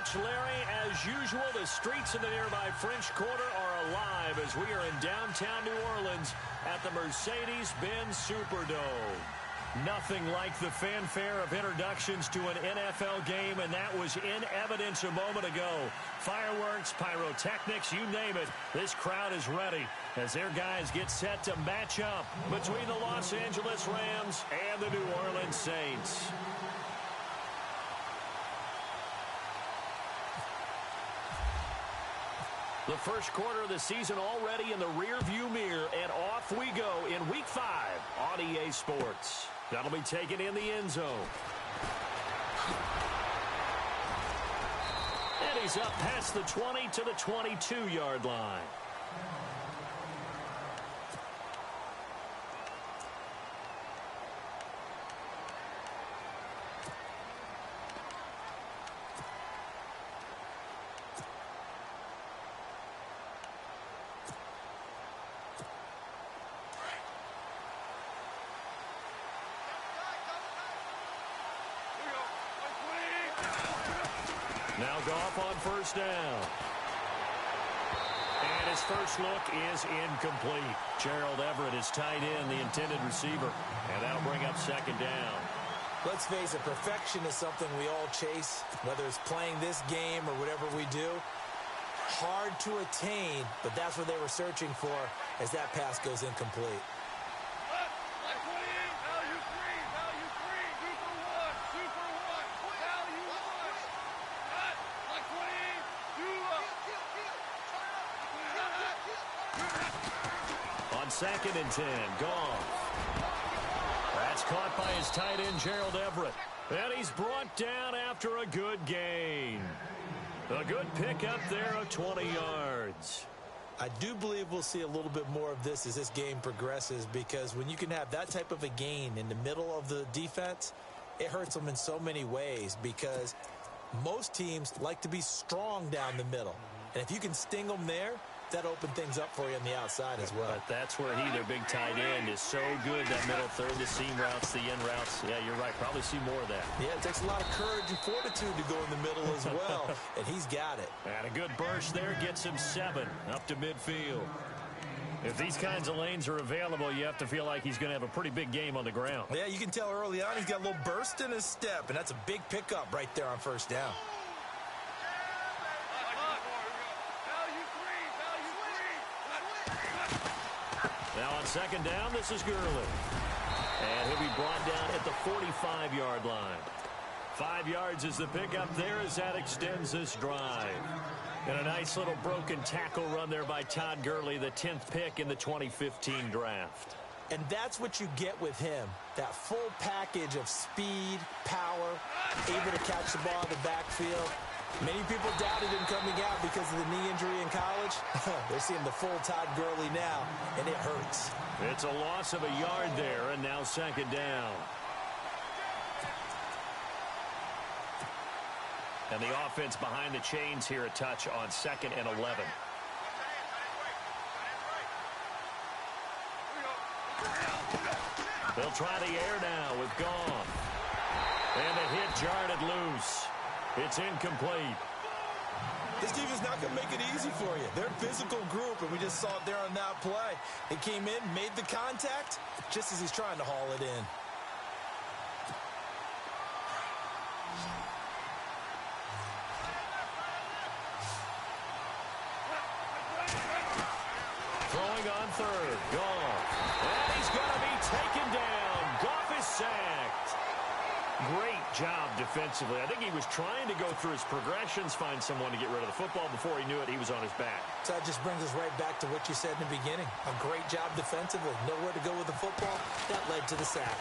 much, Larry. As usual, the streets in the nearby French Quarter are alive as we are in downtown New Orleans at the Mercedes-Benz Superdome. Nothing like the fanfare of introductions to an NFL game, and that was in evidence a moment ago. Fireworks, pyrotechnics, you name it. This crowd is ready as their guys get set to match up between the Los Angeles Rams and the New Orleans Saints. The first quarter of the season already in the rearview mirror, and off we go in Week 5 on EA Sports. That'll be taken in the end zone. And he's up past the 20 to the 22-yard line. Now Goff on first down. And his first look is incomplete. Gerald Everett is tight end, the intended receiver. And that'll bring up second down. Let's face it, perfection is something we all chase, whether it's playing this game or whatever we do. Hard to attain, but that's what they were searching for as that pass goes incomplete. Second and 10, Goff. That's caught by his tight end, Gerald Everett. And he's brought down after a good gain. A good pickup there of 20 yards. I do believe we'll see a little bit more of this as this game progresses, because when you can have that type of a gain in the middle of the defense, it hurts them in so many ways, because most teams like to be strong down the middle. And if you can sting them there, that opened things up for you on the outside as well. But that's where their big tight end, is so good, that middle third, the seam routes, the end routes. Yeah, you're right. Probably see more of that. Yeah, it takes a lot of courage and fortitude to go in the middle as well, and he's got it. And a good burst there gets him 7 up to midfield. If these kinds of lanes are available, you have to feel like he's going to have a pretty big game on the ground. Yeah, you can tell early on he's got a little burst in his step, and that's a big pickup right there on first down. Now on second down, this is Gurley. And he'll be brought down at the 45-yard line. 5 yards is the pickup there as that extends this drive. And a nice little broken tackle run there by Todd Gurley, the 10th pick in the 2015 draft. And that's what you get with him, that full package of speed, power, able to catch the ball in the backfield. Many people doubted him coming out because of the knee injury in college. They're seeing the full Todd Gurley now, and it hurts. It's a loss of a yard there, and now second down. And the offense behind the chains here a touch on 2nd and 11. They'll try the air now with Goff. And the hit jarred it loose. It's incomplete. This defense is not going to make it easy for you. They're a physical group, and we just saw it there on that play. He came in, made the contact, just as he's trying to haul it in. Throwing on third, Goff. And he's going to be taken down. Goff is sacked. Great job defensively. I think he was trying to go through his progressions, find someone to get rid of the football. Before he knew it, he was on his back. So that just brings us right back to what you said in the beginning. A great job defensively. Nowhere to go with the football. That led to the sack.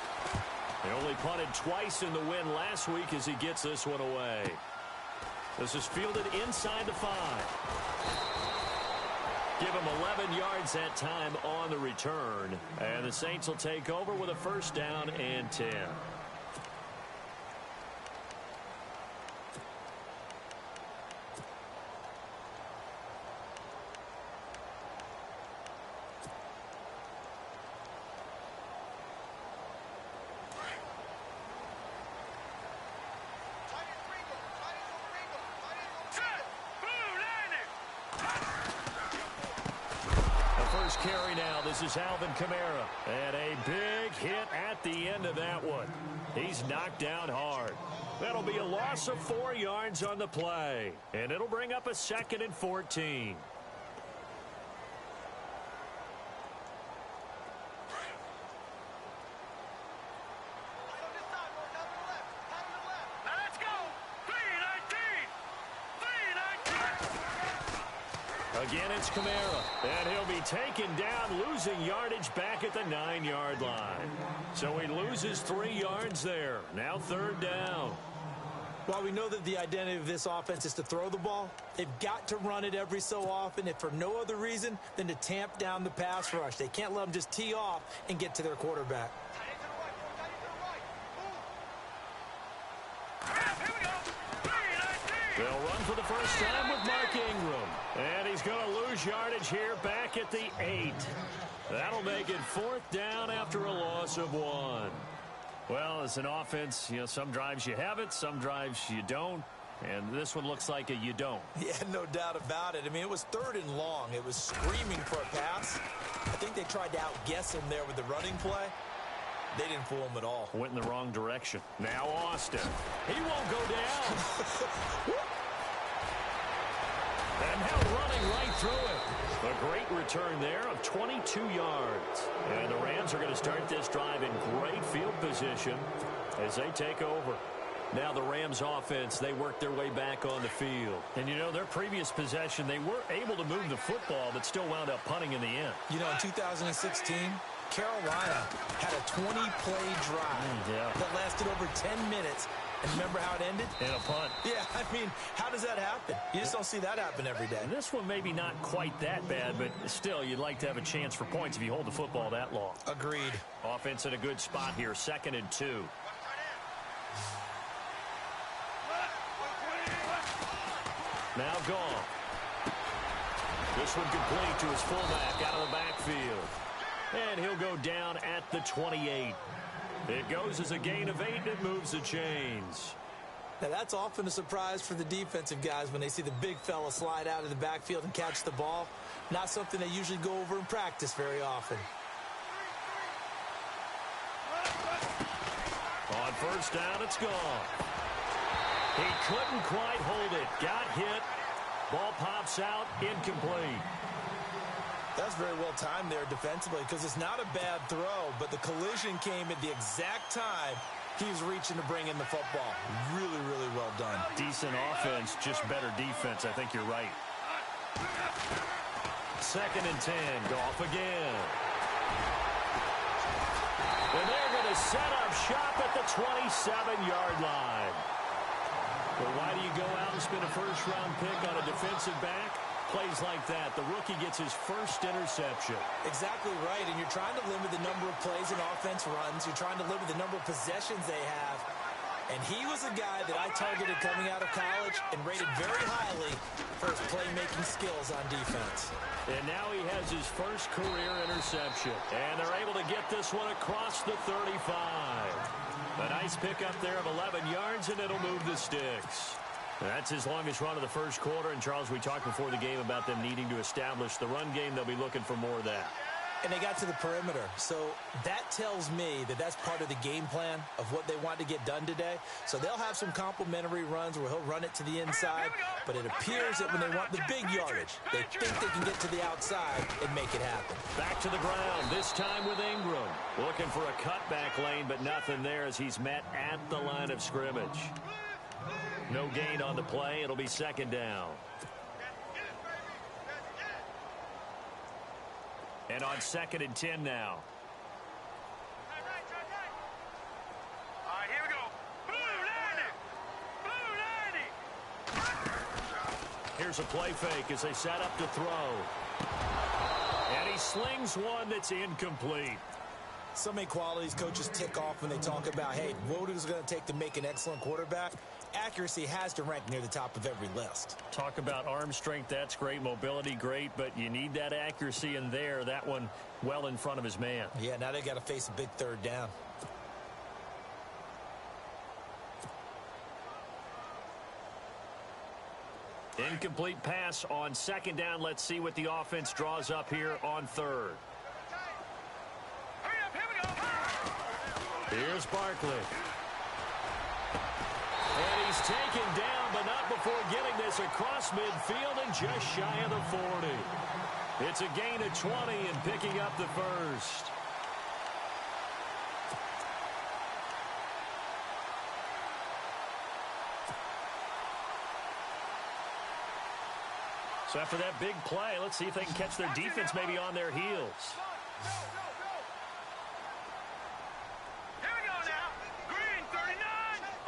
They only punted twice in the win last week as he gets this one away. This is fielded inside the 5. Give him 11 yards that time on the return. And the Saints will take over with a first down and 10. his carry now. This is Alvin Kamara. And a big hit at the end of that one. He's knocked down hard. That'll be a loss of 4 yards on the play. And it'll bring up a 2nd and 14. Again, it's Kamara, and he'll be taken down, losing yardage back at the 9-yard line. So he loses 3 yards there. Now 3rd down. While we know that the identity of this offense is to throw the ball, they've got to run it every so often, if for no other reason than to tamp down the pass rush. They can't let them just tee off and get to their quarterback. They'll run for the first time with Mark Ingram. And he's going to lose yardage here back at the 8. That'll make it 4th down after a loss of 1. Well, as an offense, you know, some drives you have it, some drives you don't. And this one looks like a you don't. Yeah, no doubt about it. I mean, it was 3rd and long. It was screaming for a pass. I think they tried to outguess him there with the running play. They didn't fool him at all. Went in the wrong direction. Now Austin. He won't go down. And now running right through it. A great return there of 22 yards. And the Rams are going to start this drive in great field position as they take over. Now the Rams offense, they work their way back on the field. And, you know, their previous possession, they were able to move the football, but still wound up punting in the end. You know, in 2016, Carolina had a 20-play drive that lasted over 10 minutes. And remember how it ended? In a punt. Yeah, I mean, how does that happen? You just don't see that happen every day. And this one maybe not quite that bad, but still, you'd like to have a chance for points if you hold the football that long. Agreed. Offense in a good spot here, 2nd and 2. Now gone. This one complete to his fullback out of the backfield. And he'll go down at the 28. It goes as a gain of 8, and it moves the chains. Now, that's often a surprise for the defensive guys when they see the big fella slide out of the backfield and catch the ball. Not something they usually go over in practice very often. On 1st down, it's gone. He couldn't quite hold it. Got hit. Ball pops out. Incomplete. That's very well timed there defensively because it's not a bad throw, but the collision came at the exact time he was reaching to bring in the football. Really, really well done. Decent offense, just better defense. I think you're right. 2nd and 10. Goff again. And they're going to set up shop at the 27-yard line. Well, why do you go out and spend a first-round pick on a defensive back? Plays like that, the rookie gets his first interception. Exactly right, and you're trying to limit the number of plays and offense runs. You're trying to limit the number of possessions they have. And he was a guy that I targeted coming out of college and rated very highly for his playmaking skills on defense. And now he has his first career interception. And they're able to get this one across the 35. A nice pickup there of 11 yards, and it'll move the sticks. That's his longest run of the first quarter. And, Charles, we talked before the game about them needing to establish the run game. They'll be looking for more of that. And they got to the perimeter. So that tells me that that's part of the game plan of what they want to get done today. So they'll have some complimentary runs where he'll run it to the inside. But it appears that when they want the big yardage, they think they can get to the outside and make it happen. Back to the ground, this time with Ingram. Looking for a cutback lane, but nothing there as he's met at the line of scrimmage. No gain on the play. It'll be 2nd down. And on 2nd and 10 now. All right, here we go. Blue 90. Here's a play fake as they set up to throw. And he slings one that's incomplete. So many qualities coaches tick off when they talk about, hey, what is it going to take to make an excellent quarterback? Accuracy has to rank near the top of every list. Talk about arm strength, that's great. Mobility, great, but you need that accuracy in there. That one well in front of his man. Yeah, now they got to face a big 3rd down. Incomplete pass on second down. Let's see what the offense draws up here on third. Hurry up, here we go. Here's Barkley. And he's taken down, but not before getting this across midfield and just shy of the 40. It's a gain of 20 and picking up the first. So after that big play, let's see if they can catch their defense maybe on their heels. Here we go now. Green, 39.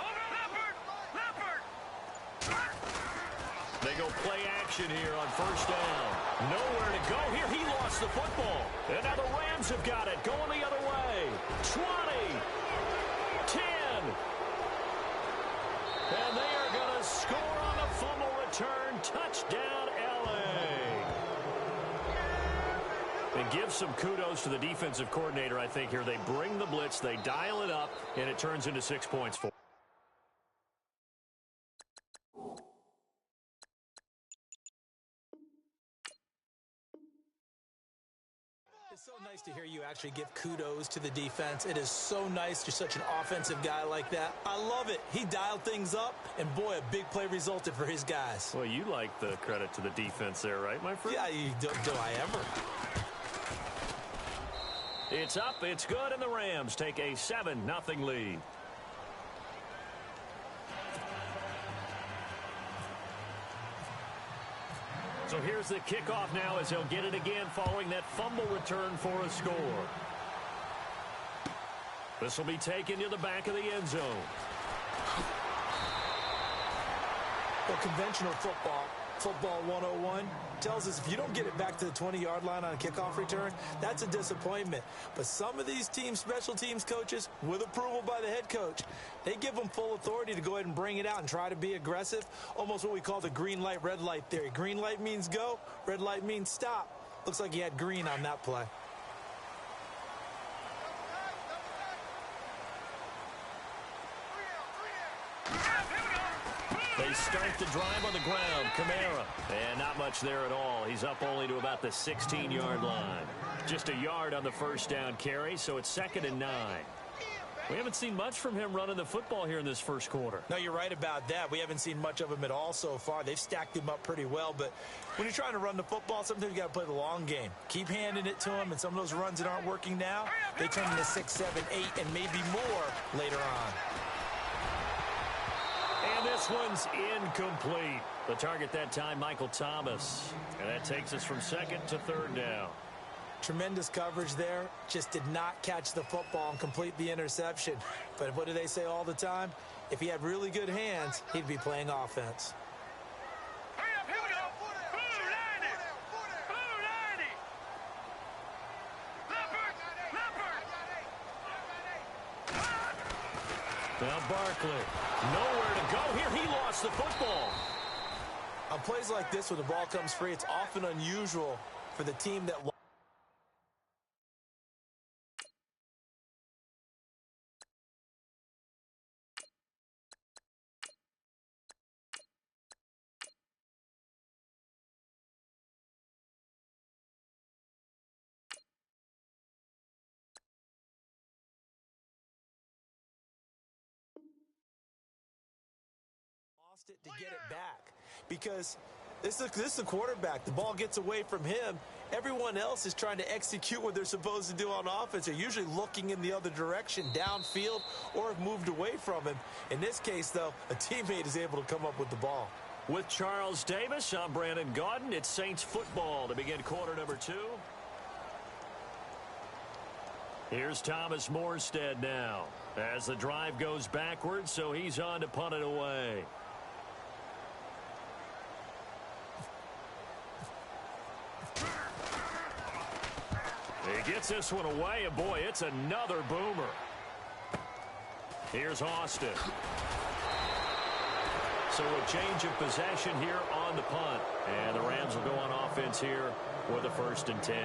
Over Leopard. They go play action here on first down. Nowhere to go here. He lost the football. And now the Rams have got it. Going the other way. 20. 10. And they are going to score on a fumble return. Touchdown, L.A. And give some kudos to the defensive coordinator, I think, here. They bring the blitz, they dial it up, and it turns into 6 points for them. It's so nice to hear you actually give kudos to the defense. It is so nice. You're such an offensive guy like that. I love it. He dialed things up, and boy, a big play resulted for his guys. Well, you like the credit to the defense there, right, my friend? Yeah, do I ever? It's up, it's good, and the Rams take a 7-0 lead. So here's the kickoff now as he'll get it again following that fumble return for a score. This will be taken to the back of the end zone. Well, conventional football 101, tells us if you don't get it back to the 20-yard line on a kickoff return, that's a disappointment. But some of these special teams coaches, with approval by the head coach, they give them full authority to go ahead and bring it out and try to be aggressive, almost what we call the green light, red light theory. Green light means go, red light means stop. Looks like he had green on that play. They start the drive on the ground. Kamara. And not much there at all. He's up only to about the 16-yard line. Just a yard on the first down carry, so it's 2nd and 9. We haven't seen much from him running the football here in this first quarter. No, you're right about that. We haven't seen much of him at all so far. They've stacked him up pretty well, but when you're trying to run the football, sometimes you got to play the long game. Keep handing it to him, and some of those runs that aren't working now, they turn into 6, 7, 8, and maybe more later on. And this one's incomplete. The target that time, Michael Thomas. And that takes us from 2nd to 3rd down. Tremendous coverage there. Just did not catch the football and complete the interception. But what do they say all the time? If he had really good hands, he'd be playing offense. Hurry up, here we go. Blue 90. Blue 90. Leopard. Now Barkley. Nowhere to go here. He lost the football. On plays like this, when the ball comes free, it's often unusual for the team that it to get it back, because this is the quarterback. The ball gets away from him. Everyone else is trying to execute what they're supposed to do on offense. They're usually looking in the other direction, downfield, or have moved away from him. In this case, though, a teammate is able to come up with the ball. With Charles Davis, I'm Brandon Gaudin. It's Saints football to begin quarter number 2. Here's Thomas Morstead now as the drive goes backwards, so he's on to punt it away. He gets this one away, and boy, it's another boomer. Here's Austin. So a change of possession here on the punt. And the Rams will go on offense here with a 1st and 10.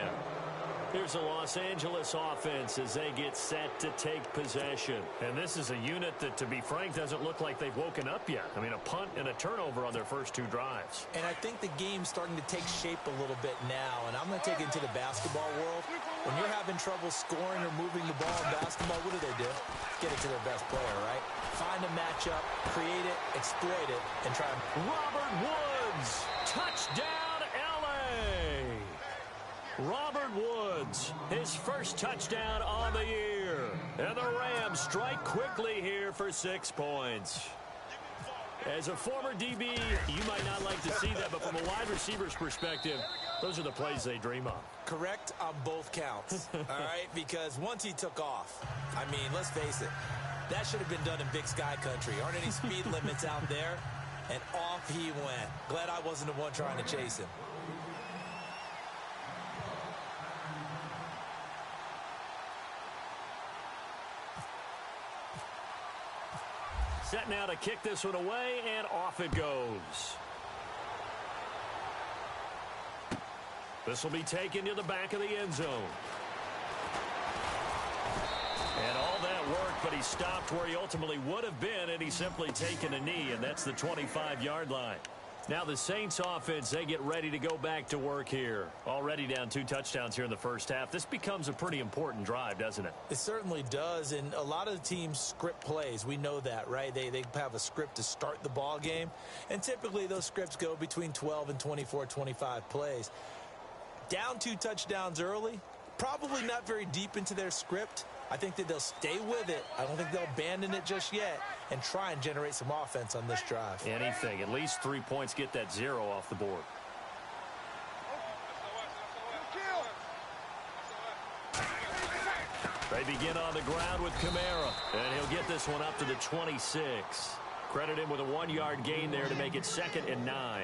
Here's the Los Angeles offense as they get set to take possession. And this is a unit that, to be frank, doesn't look like they've woken up yet. I mean, a punt and a turnover on their first 2 drives. And I think the game's starting to take shape a little bit now. And I'm going to take it into the basketball world. When you're having trouble scoring or moving the ball in basketball, what do? Get it to their best player, right? Find a matchup, create it, exploit it, and try and... Robert Woods, touchdown, L.A. Robert Woods, his first touchdown on the year. And the Rams strike quickly here for 6 points. As a former DB, you might not like to see that, but from a wide receiver's perspective, those are the plays they dream of. Correct on both counts, all right? Because once he took off, I mean, let's face it, that should have been done in Big Sky country. Aren't any speed limits out there? And off he went. Glad I wasn't the one trying to chase him. Set now to kick this one away, and off it goes. This will be taken to the back of the end zone. And all that worked, but he stopped where he ultimately would have been, and he's simply taken a knee, and that's the 25-yard line. Now the Saints offense, they get ready to go back to work here. Already down 2 touchdowns here in the first half. This becomes a pretty important drive, doesn't it? It certainly does, and a lot of the teams script plays. We know that, right? They have a script to start the ball game, and typically those scripts go between 12 and 24, 25 plays. Down 2 touchdowns early, probably not very deep into their script. I think that they'll stay with it. I don't think they'll abandon it just yet and try and generate some offense on this drive. Anything. At least 3 points, get that 0 off the board. They begin on the ground with Kamara, and he'll get this one up to the 26. Credit him with a 1-yard gain there to make it 2nd and 9.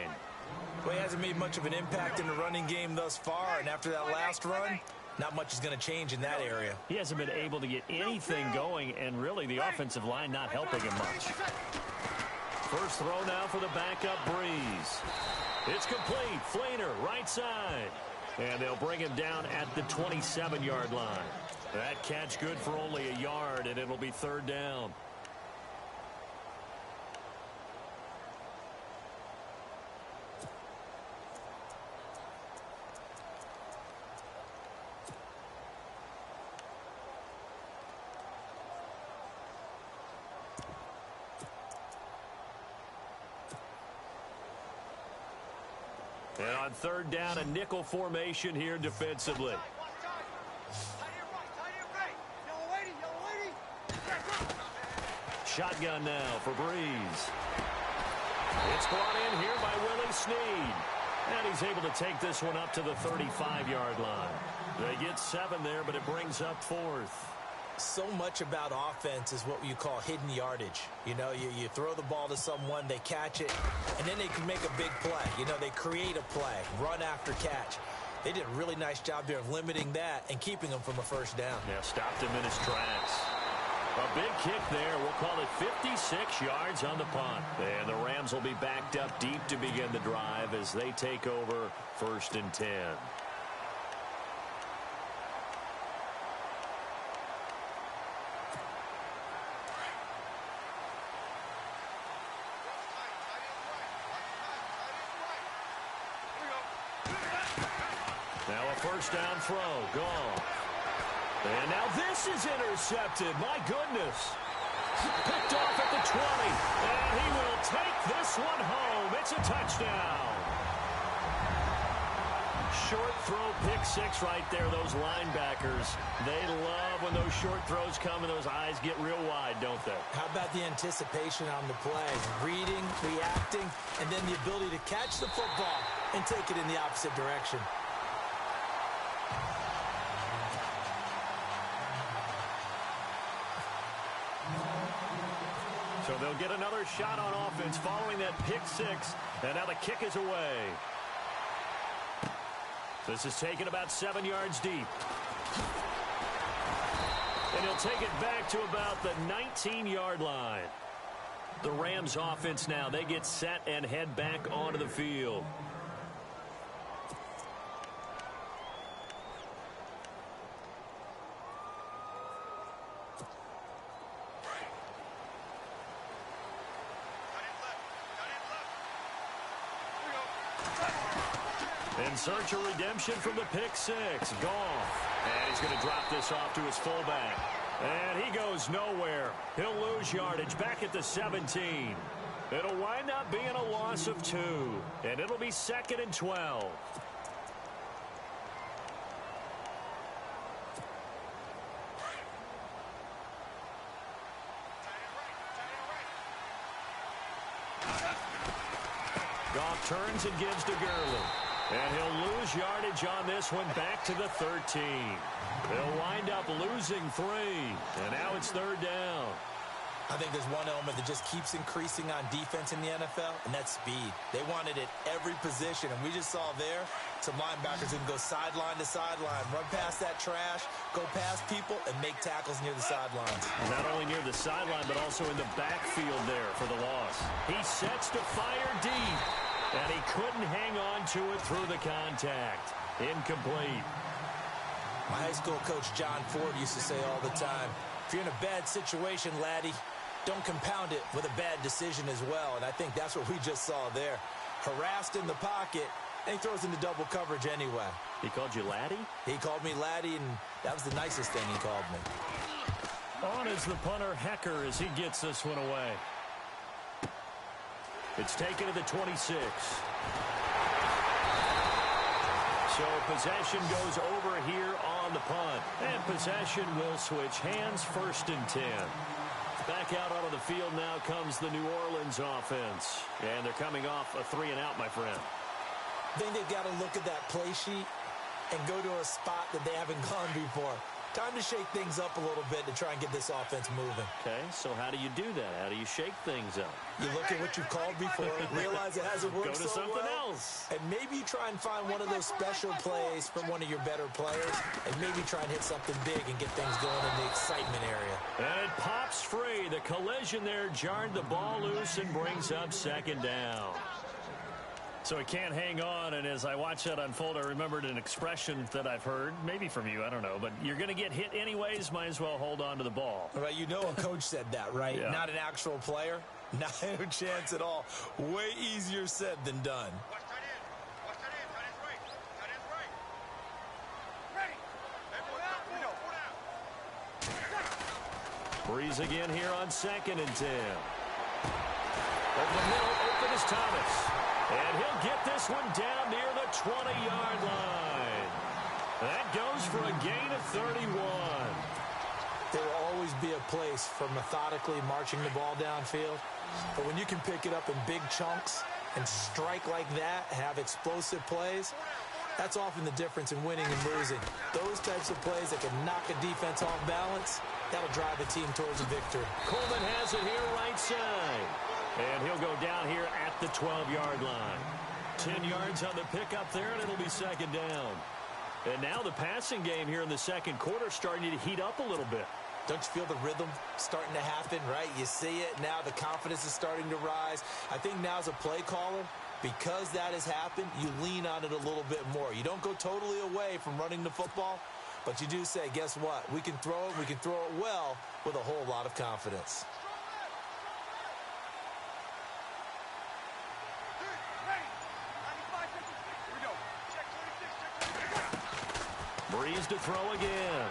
Well, he hasn't made much of an impact in the running game thus far, and after that last run, not much is going to change in that area. He hasn't been able to get anything going, and really the offensive line not helping him much. First throw now for the backup Breeze. It's complete. Flainer, right side. And they'll bring him down at the 27-yard line. That catch good for only a yard, and it'll be 3rd down. And on 3rd down, a nickel formation here defensively. Shotgun now for Breeze. It's brought in here by Willie Snead. And he's able to take this one up to the 35-yard line. They get 7 there, but it brings up 4th. So much about offense is what you call hidden yardage. You know, you throw the ball to someone, they catch it, and then they can make a big play. You know, they create a play, run after catch. They did a really nice job there of limiting that and keeping them from a 1st down. Yeah, stopped him in his tracks. A big kick there. We'll call it 56 yards on the punt. And the Rams will be backed up deep to begin the drive as they take over 1st and 10. Now a 1st down throw. Gone. And now this is intercepted. My goodness. Picked off at the 20. And he will take this one home. It's a touchdown. Short throw, pick 6 right there. Those linebackers, they love when those short throws come and those eyes get real wide, don't they? How about the anticipation on the play? Reading, reacting, and then the ability to catch the football and take it in the opposite direction. So they'll get another shot on offense following that pick 6. And now the kick is away. This is taken about 7 yards deep. And he'll take it back to about the 19-yard line. The Rams offense now, they get set and head back onto the field. In search of redemption from the pick six. Goff. And he's going to drop this off to his fullback. And he goes nowhere. He'll lose yardage back at the 17. It'll wind up being a loss of 2. And it'll be 2nd and 12. Goff turns and gives to Gurley. And he'll lose yardage on this one back to the 13. They'll wind up losing 3. And now it's 3rd down. I think there's one element that just keeps increasing on defense in the NFL, and that's speed. They want it at every position, and we just saw there some linebackers who can go sideline to sideline, run past that trash, go past people, and make tackles near the sidelines. Not only near the sideline, but also in the backfield there for the loss. He sets to fire deep, and he couldn't hang on to it through the contact. Incomplete. My high school coach, John Ford, used to say all the time, if you're in a bad situation, laddie, don't compound it with a bad decision as well. And I think that's what we just saw there. Harassed in the pocket, and he throws into double coverage anyway. He called you laddie? He called me laddie, and that was the nicest thing he called me. On is the punter, Hecker, as he gets this one away. It's taken to the 26. So possession goes over here on the punt. And possession will switch hands, 1st and 10. Back out onto the field now comes the New Orleans offense. And they're coming off a 3-and-out, my friend. I think they've got to look at that play sheet and go to a spot that they haven't gone before. Time to shake things up a little bit to try and get this offense moving. Okay, so how do you do that? How do you shake things up? You look at what you've called before, realize it hasn't worked so well. Go to something else. And maybe you try and find one of those special plays from one of your better players, and maybe try and hit something big and get things going in the excitement area. And it pops free. The collision there jarred the ball loose and brings up 2nd down. So he can't hang on, and as I watch that unfold, I remembered an expression that I've heard, maybe from you, I don't know, but you're going to get hit anyways, might as well hold on to the ball. Right, you know a coach said that, right? Yeah. Not an actual player. Not a chance at all. Way easier said than done. Watch tight end. Watch tight end. Tight end's right. Tight end's right. Ready. Hey, pull down. Breeze again here on 2nd and 10. Over the middle, open is Thomas. And he'll get this one down near the 20-yard line. That goes for a gain of 31. There will always be a place for methodically marching the ball downfield. But when you can pick it up in big chunks and strike like that, have explosive plays, that's often the difference in winning and losing. Those types of plays that can knock a defense off balance, that'll drive a team towards a victory. Coleman has it here right side. And he'll go down here at the 12-yard line. 10 yards on the pickup there, and it'll be 2nd down. And now the passing game here in the 2nd quarter starting to heat up a little bit. Don't you feel the rhythm starting to happen, right? You see it now. The confidence is starting to rise. I think now as a play caller, because that has happened, you lean on it a little bit more. You don't go totally away from running the football, but you do say, guess what? We can throw it. We can throw it well with a whole lot of confidence. Breeze to throw again.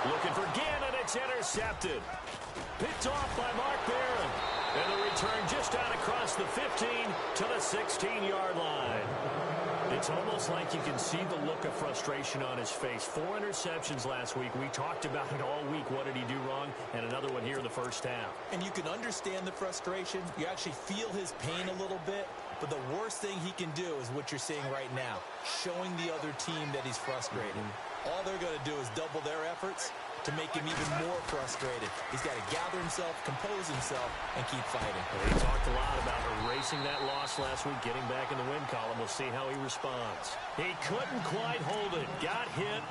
Looking for Gannon. It's intercepted. Picked off by Mark Barron. And the return just out across the 15 to the 16-yard line. It's almost like you can see the look of frustration on his face. 4 interceptions last week. We talked about it all week. What did he do wrong? And another one here in the first half. And you can understand the frustration. You actually feel his pain a little bit. But the worst thing he can do is what you're seeing right now, showing the other team that he's frustrated. All they're going to do is double their efforts to make him even more frustrated. He's got to gather himself, compose himself, and keep fighting. He talked a lot about erasing that loss last week, getting back in the win column. We'll see how he responds. He couldn't quite hold it. Got hit.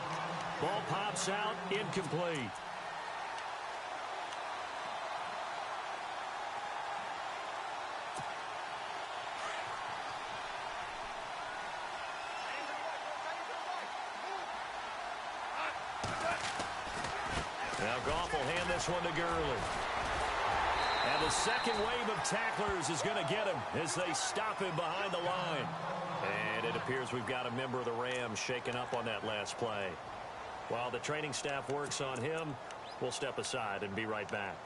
Ball pops out. Incomplete. Now Goff will hand this one to Gurley. And And the second wave of tacklers is going to get him as they stop him behind the line. And it appears we've got a member of the Rams shaken up on that last play. While the training staff works on him, we'll step aside and be right back.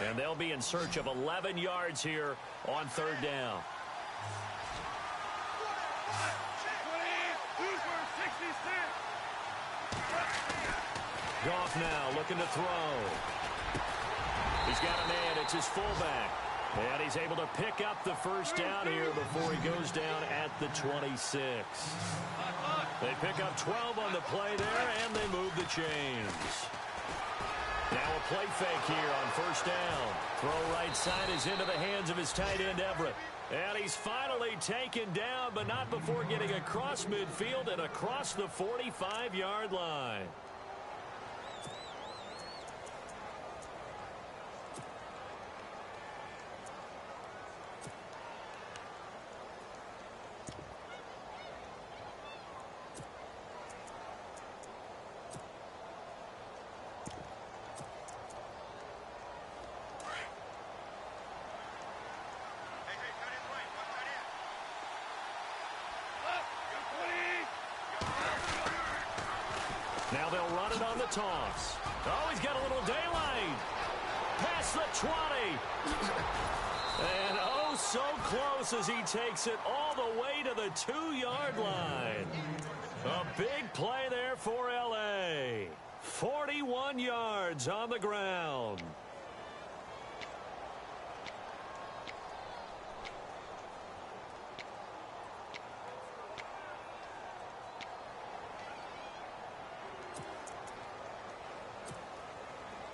And they'll be in search of 11 yards here on third down. Goff now looking to throw. He's got a man. It's his fullback. And he's able to pick up the first down here before he goes down at the 26. They pick up 12 on the play there, and they move the chains. Now a play fake here on first down. Throw right side is into the hands of his tight end, Everett. And he's finally taken down, but not before getting across midfield and across the 45-yard line. Now they'll run it on the toss. Oh, he's got a little daylight. Past the 20. And oh, so close as he takes it all the way to the 2-yard line. A big play there for L.A. 41 yards on the ground.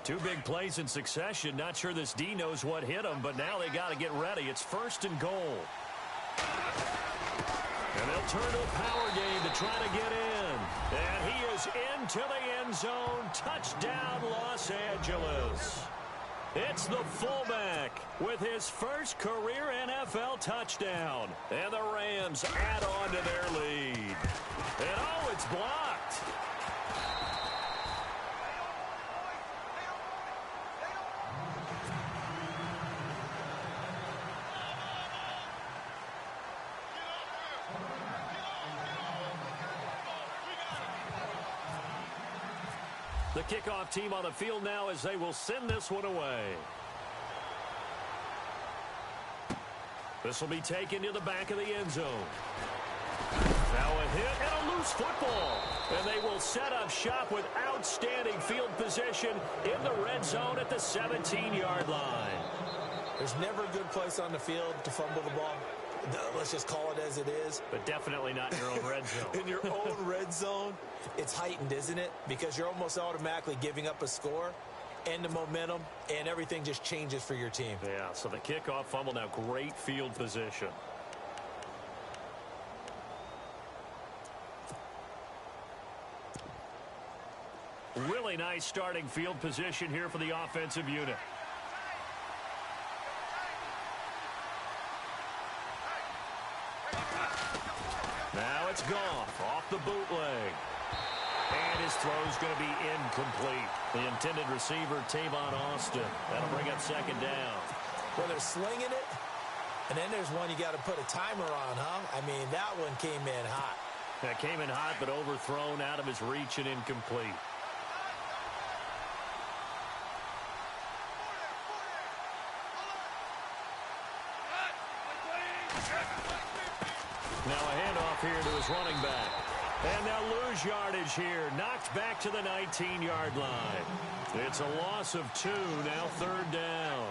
Two big plays in succession. Not sure this D knows what hit him, but now they got to get ready. It's first and goal. And they'll turn to a power game to try to get in. And he is into the end zone. Touchdown, Los Angeles. It's the fullback with his first career NFL touchdown. And the Rams add on to their lead. And oh, it's blocked. The kickoff team on the field now as they will send this one away. This will be taken to the back of the end zone. Now a hit and a loose football. And they will set up shop with outstanding field position in the red zone at the 17-yard line. There's never a good place on the field to fumble the ball. Let's just call it as it is. But definitely not in your own red zone. In your own red zone, it's heightened, isn't it? Because you're almost automatically giving up a score and the momentum, and everything just changes for your team. Yeah, so the kickoff fumble, now great field position. Really nice starting field position here for the offensive unit. Now it's Goff off the bootleg. And his throw's going to be incomplete. The intended receiver, Tavon Austin. That'll bring up second down. Well, they're slinging it, and then there's one you got to put a timer on, huh? I mean, that one came in hot. That came in hot, but overthrown, out of his reach and incomplete. Now a handoff here to his running back. And they'll lose yardage here. Knocked back to the 19-yard line. It's a loss of 2, now third down.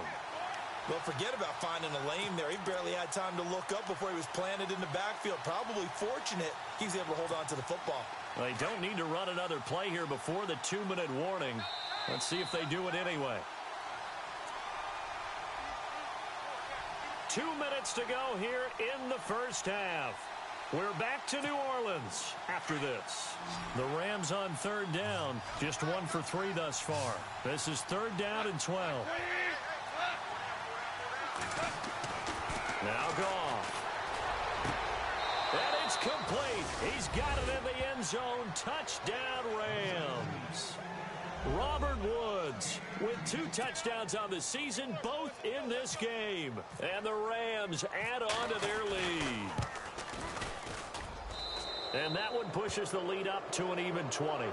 Well, forget about finding a lane there. He barely had time to look up before he was planted in the backfield. Probably fortunate he was able to hold on to the football. Well, they don't need to run another play here before the 2-minute warning. Let's see if they do it anyway. 2 minutes to go here in the first half. We're back to New Orleans after this. The Rams on third down, just 1 for 3 thus far. This is third down and 12. Now Goff. And it's complete. He's got it in the end zone. Touchdown, Rams. Robert Woods with 2 touchdowns on the season, both in this game. And the Rams add on to their lead. And that one pushes the lead up to an even 20.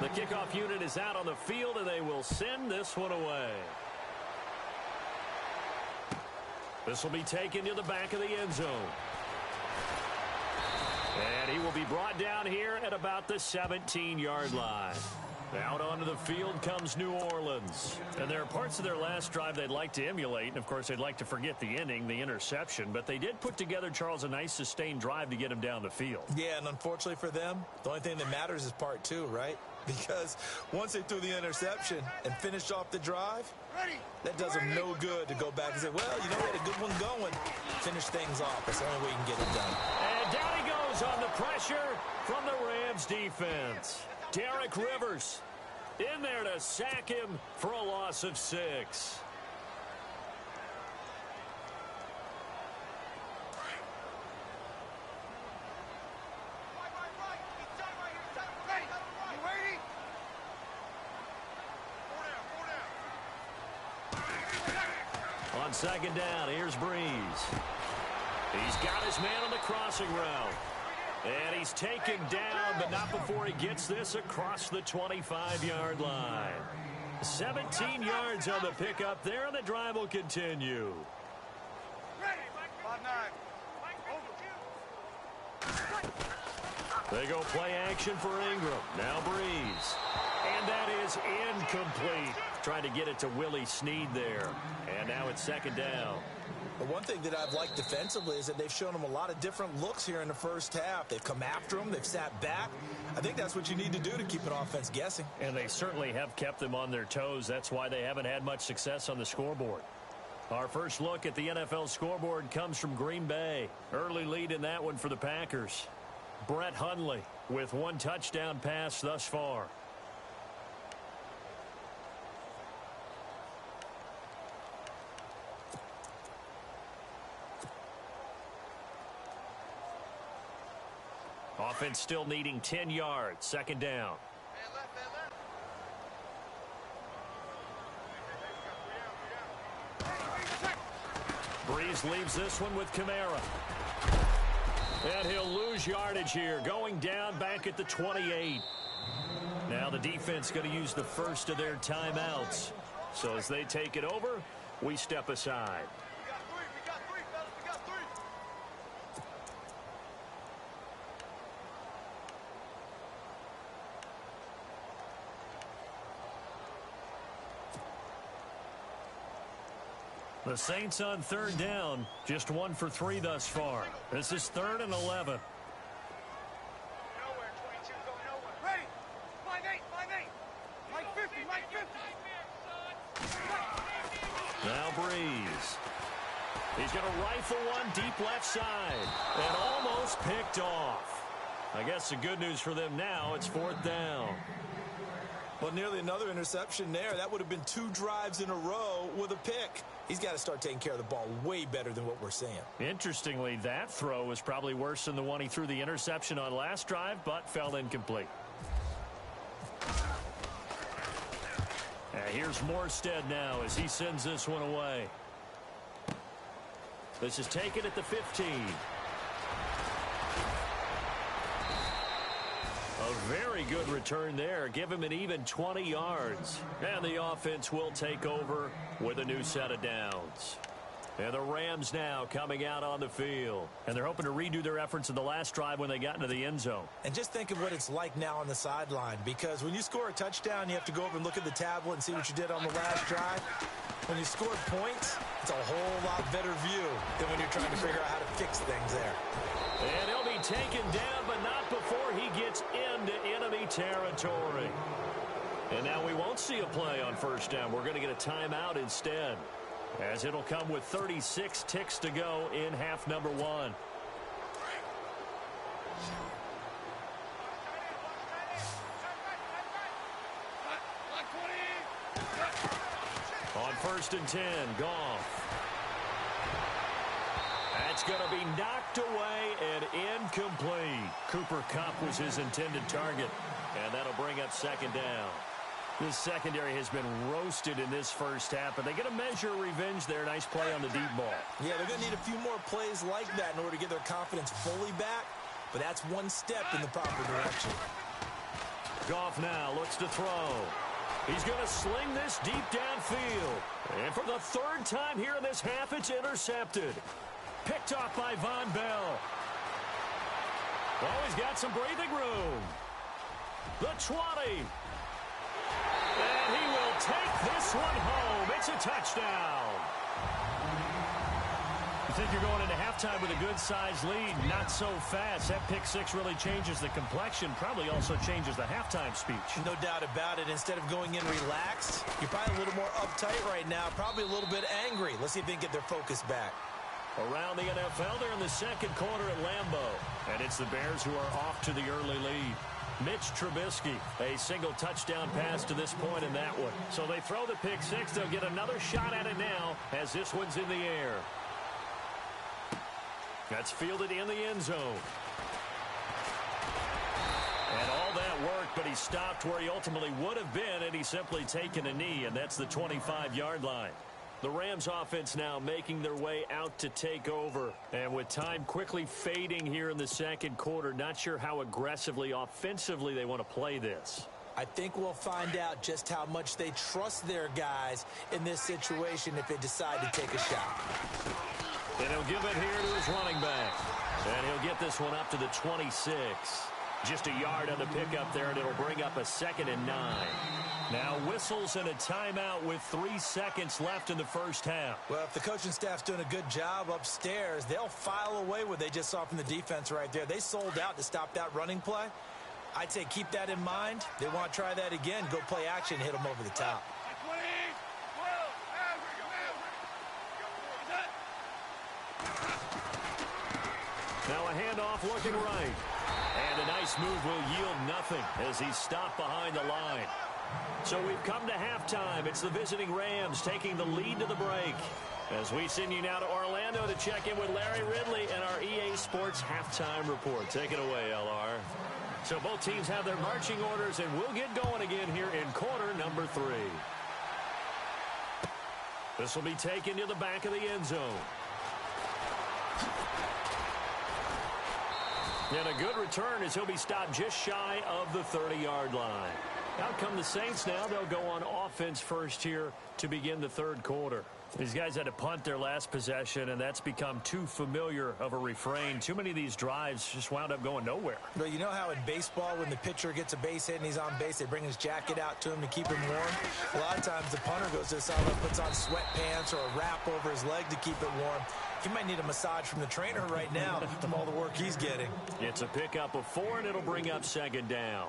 The kickoff unit is out on the field, and they will send this one away. This will be taken to the back of the end zone. And he will be brought down here at about the 17-yard line. Out onto the field comes New Orleans. And there are parts of their last drive they'd like to emulate. And, of course, they'd like to forget the ending, the interception. But they did put together, Charles, a nice sustained drive to get him down the field. Yeah, and unfortunately for them, the only thing that matters is part 2, right? Because once they threw the interception and finished off the drive, that does them no good to go back and say, well, you know, we had a good one going. Finish things off. That's the only way you can get it done. And down he goes on the pressure from the Rams defense. Derek Rivers in there to sack him for a loss of 6. On second down, here's Breeze. He's got his man on the crossing route. And he's taken down, but not before he gets this across the 25-yard line. 17 yards on the pickup there, and the drive will continue. They go play action for Ingram. Now Breeze. And that is incomplete. Trying to get it to Willie Snead there. And now it's second down. But one thing that I've liked defensively is that they've shown them a lot of different looks here in the first half. They've come after them. They've sat back. I think that's what you need to do to keep an offense guessing. And they certainly have kept them on their toes. That's why they haven't had much success on the scoreboard. Our first look at the NFL scoreboard comes from Green Bay. Early lead in that one for the Packers. Brett Hundley with 1 touchdown pass thus far. Offense still needing 10 yards. Second down. Breeze leaves this one with Kamara. And he'll lose yardage here. Going down back at the 28. Now the defense going to use the first of their timeouts. So as they take it over, we step aside. The Saints on third down, just 1 for 3 thus far. This is 3rd and 11. Nowhere, 22, go nowhere. Ready? Line 8, line 8. Line 50, line 50. Now Breeze. He's going to rifle one deep left side. And almost picked off. I guess the good news for them now, it's 4th down. Well, nearly another interception there. That would have been 2 drives in a row with a pick. He's got to start taking care of the ball way better than what we're seeing. Interestingly, that throw was probably worse than the one he threw the interception on last drive, but fell incomplete. Here's Morstead now as he sends this one away. This is taken at the 15. A very good return there. Give him an even 20 yards. And the offense will take over with a new set of downs. And the Rams now coming out on the field. And they're hoping to redo their efforts in the last drive when they got into the end zone. And just think of what it's like now on the sideline. Because when you score a touchdown, you have to go over and look at the tablet and see what you did on the last drive. When you scored points, it's a whole lot better view than when you're trying to figure out how to fix things there. And he'll be taken down, but not before he gets into enemy territory. And now we won't see a play on first down. We're going to get a timeout instead, as it'll come with 36 ticks to go in half number 1. first and 10. Goff. That's going to be knocked away and incomplete. Cooper Kupp was his intended target, and that'll bring up second down. This secondary has been roasted in this first half, but they get a measure of revenge there. Nice play on the deep ball. Yeah, they're going to need a few more plays like that in order to get their confidence fully back, but that's one step in the proper direction. Goff now looks to throw. He's going to sling this deep downfield. And for the third time here in this half, it's intercepted. Picked off by Von Bell. Oh, he's got some breathing room. The 20. And he will take this one home. It's a touchdown. You think you're going into halftime with a good-sized lead? Not so fast. That pick six really changes the complexion, probably also changes the halftime speech. No doubt about it. Instead of going in relaxed, you're probably a little more uptight right now, probably a little bit angry. Let's see if they can get their focus back. Around the NFL, they're in the second quarter at Lambeau. And it's the Bears who are off to the early lead. Mitch Trubisky, a single touchdown pass to this point in that one. So they throw the pick six. They'll get another shot at it now as this one's in the air. That's fielded in the end zone. And all that worked, but he stopped where he ultimately would have been, and he's simply taken a knee, and that's the 25-yard line. The Rams offense now making their way out to take over. And with time quickly fading here in the second quarter, not sure how aggressively, offensively they want to play this. I think we'll find out just how much they trust their guys in this situation if they decide to take a shot. And he'll give it here to his running back. And he'll get this one up to the 26. Just a yard on the pickup there, and it'll bring up a 2nd and 9. Now whistles and a timeout with 3 seconds left in the first half. Well, if the coaching staff's doing a good job upstairs, they'll file away what they just saw from the defense right there. They sold out to stop that running play. I'd say keep that in mind. They want to try that again, go play action, hit them over the top. Now a handoff looking right. And a nice move will yield nothing as he's stopped behind the line. So we've come to halftime. It's the visiting Rams taking the lead to the break. As we send you now to Orlando to check in with Larry Ridley and our EA Sports Halftime Report. Take it away, LR. So both teams have their marching orders, and we'll get going again here in quarter number 3. This will be taken to the back of the end zone. And a good return as he'll be stopped just shy of the 30-yard line. Out come the Saints now. They'll go on offense first here to begin the third quarter. These guys had to punt their last possession, and that's become too familiar of a refrain. Too many of these drives just wound up going nowhere. Well, you know how in baseball when the pitcher gets a base hit and he's on base, they bring his jacket out to him to keep him warm? A lot of times the punter goes to the sideline, puts on sweatpants or a wrap over his leg to keep it warm. He might need a massage from the trainer right now from all the work he's getting. It's a pickup of 4, and it'll bring up 2nd down.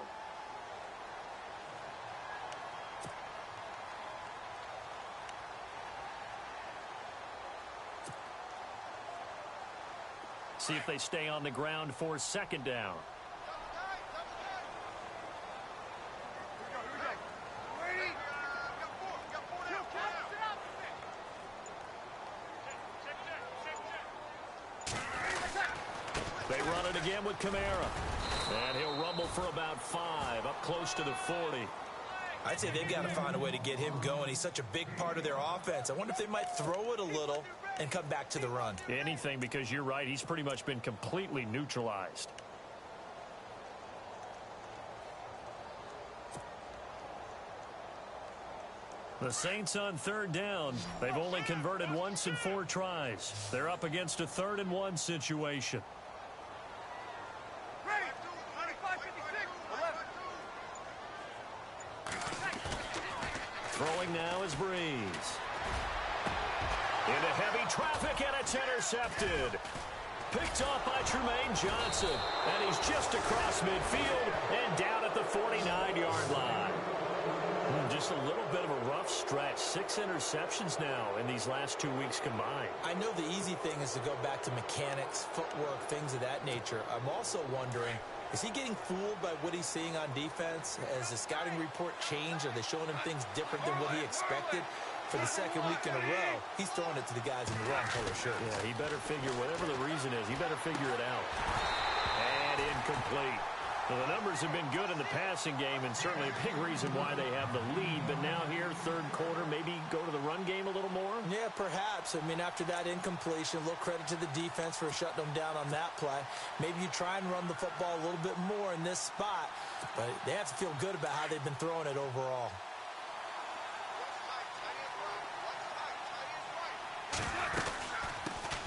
See if they stay on the ground for 2nd down. They run it again with Kamara. And he'll rumble for about 5, up close to the 40. I'd say they've got to find a way to get him going. He's such a big part of their offense. I wonder if they might throw it a little and come back to the run. Anything, because you're right. He's pretty much been completely neutralized. The Saints on 3rd down. They've only converted once in 4 tries. They're up against a 3rd and 1 situation. Throwing now is Breeze. Into heavy traffic, and it's intercepted. Picked off by Trumaine Johnson. And he's just across midfield and down at the 49-yard line. Just a little bit of a rough stretch. 6 interceptions now in these last 2 weeks combined. I know the easy thing is to go back to mechanics, footwork, things of that nature. I'm also wondering, is he getting fooled by what he's seeing on defense? Has the scouting report changed? Are they showing him things different than what he expected? for the second week in a row, he's throwing it to the guys in the wrong color shirts. Yeah, he better figure, whatever the reason is, he better figure it out. And incomplete. Well, the numbers have been good in the passing game, and certainly a big reason why they have the lead. But now here, third quarter, maybe go to the run game a little more? Yeah, perhaps. I mean, after that incompletion, a little credit to the defense for shutting them down on that play. Maybe you try and run the football a little bit more in this spot, but they have to feel good about how they've been throwing it overall.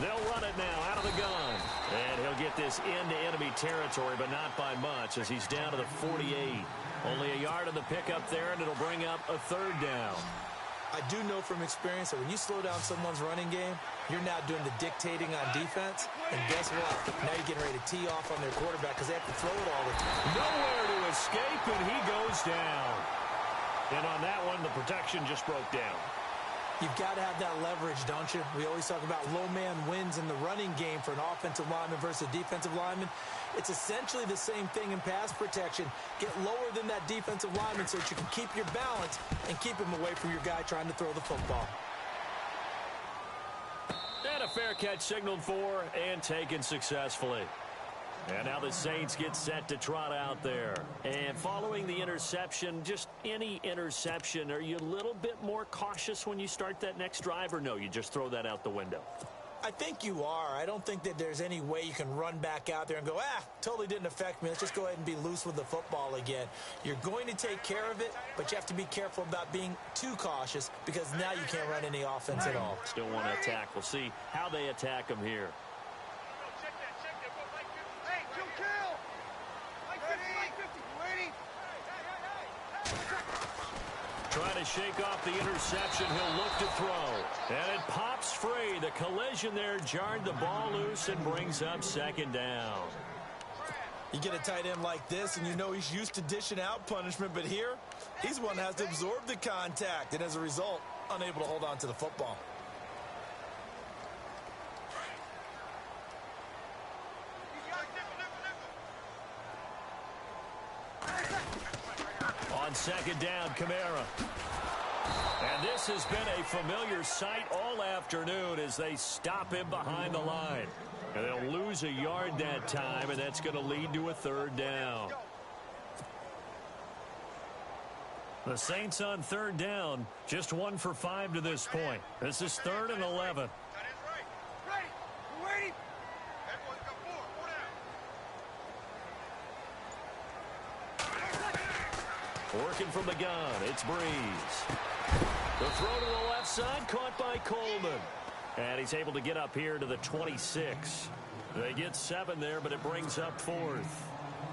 They'll run it now out of the gun. And he'll get this into enemy territory, but not by much as he's down to the 48. Only a yard of the pickup there, and it'll bring up a third down. I do know from experience that when you slow down someone's running game, you're now doing the dictating on defense. And guess what? Now you're getting ready to tee off on their quarterback because they have to throw it all the time. Nowhere to escape, and he goes down. And on that one, the protection just broke down. You've got to have that leverage, don't you? We always talk about low man wins in the running game for an offensive lineman versus a defensive lineman. It's essentially the same thing in pass protection. Get lower than that defensive lineman so that you can keep your balance and keep him away from your guy trying to throw the football. And a fair catch signaled for and taken successfully. And now the Saints get set to trot out there. And following the interception, just any interception, are you a little bit more cautious when you start that next drive, or no, you just throw that out the window? I think you are. I don't think that there's any way you can run back out there and go, totally didn't affect me. Let's just go ahead and be loose with the football again. You're going to take care of it, but you have to be careful about being too cautious because now you can't run any offense at all. Still want to attack. We'll see how they attack them here. Trying to shake off the interception. He'll look to throw. And it pops free. The collision there jarred the ball loose and brings up second down. You get a tight end like this, and you know he's used to dishing out punishment, but here, he's one that has to absorb the contact, and as a result, unable to hold on to the football. On second down, Kamara. And this has been a familiar sight all afternoon as they stop him behind the line. And they'll lose a yard that time, and that's going to lead to a third down. The Saints on third down, just 1 for 5 to this point. This is 3rd and 11. Working from the gun, it's Breeze. The throw to the left side, caught by Coleman. And he's able to get up here to the 26. They get 7 there, but it brings up 4th.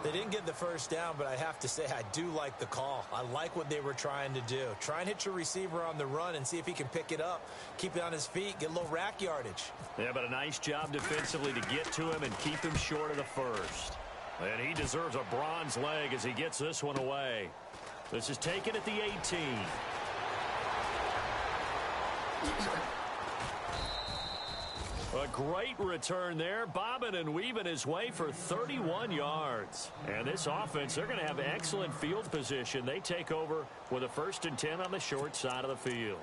They didn't get the first down, but I have to say I do like the call. I like what they were trying to do. Try and hit your receiver on the run and see if he can pick it up. Keep it on his feet, get a little rack yardage. Yeah, but a nice job defensively to get to him and keep him short of the first. And he deserves a bronze leg as he gets this one away. This is taken at the 18. A great return there, bobbing and weaving his way for 31 yards. And this offense, they're going to have excellent field position. They take over with a 1st and 10 on the short side of the field.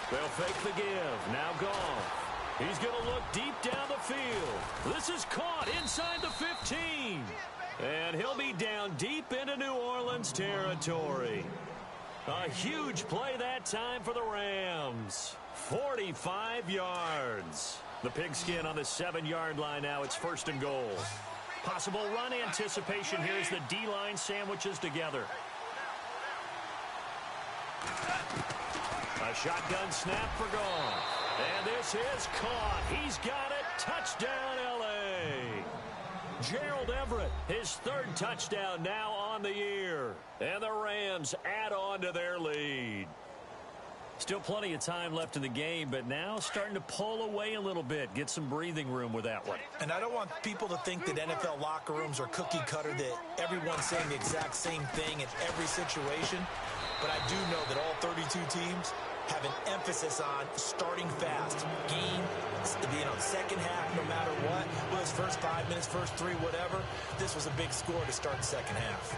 They'll fake the give. Now Goff. He's going to look deep down the field. This is caught inside the 15. And he'll be down deep into New Orleans territory. A huge play that time for the Rams. 45 yards. The pigskin on the 7-yard line now. It's 1st and goal. Possible run anticipation here as the D-line sandwiches together. A shotgun snap for Goff. And this is caught. He's got it. Touchdown, L.A. Gerald Everett, his 3rd touchdown now on the year. And the Rams add on to their lead. Still plenty of time left in the game, but now starting to pull away a little bit. Get some breathing room with that one. And I don't want people to think that NFL locker rooms are cookie cutter, that everyone's saying the exact same thing in every situation. But I do know that all 32 teams have an emphasis on starting fast. Game, second half, no matter what. Whether it's first 5 minutes, first 3, whatever. This was a big score to start the second half.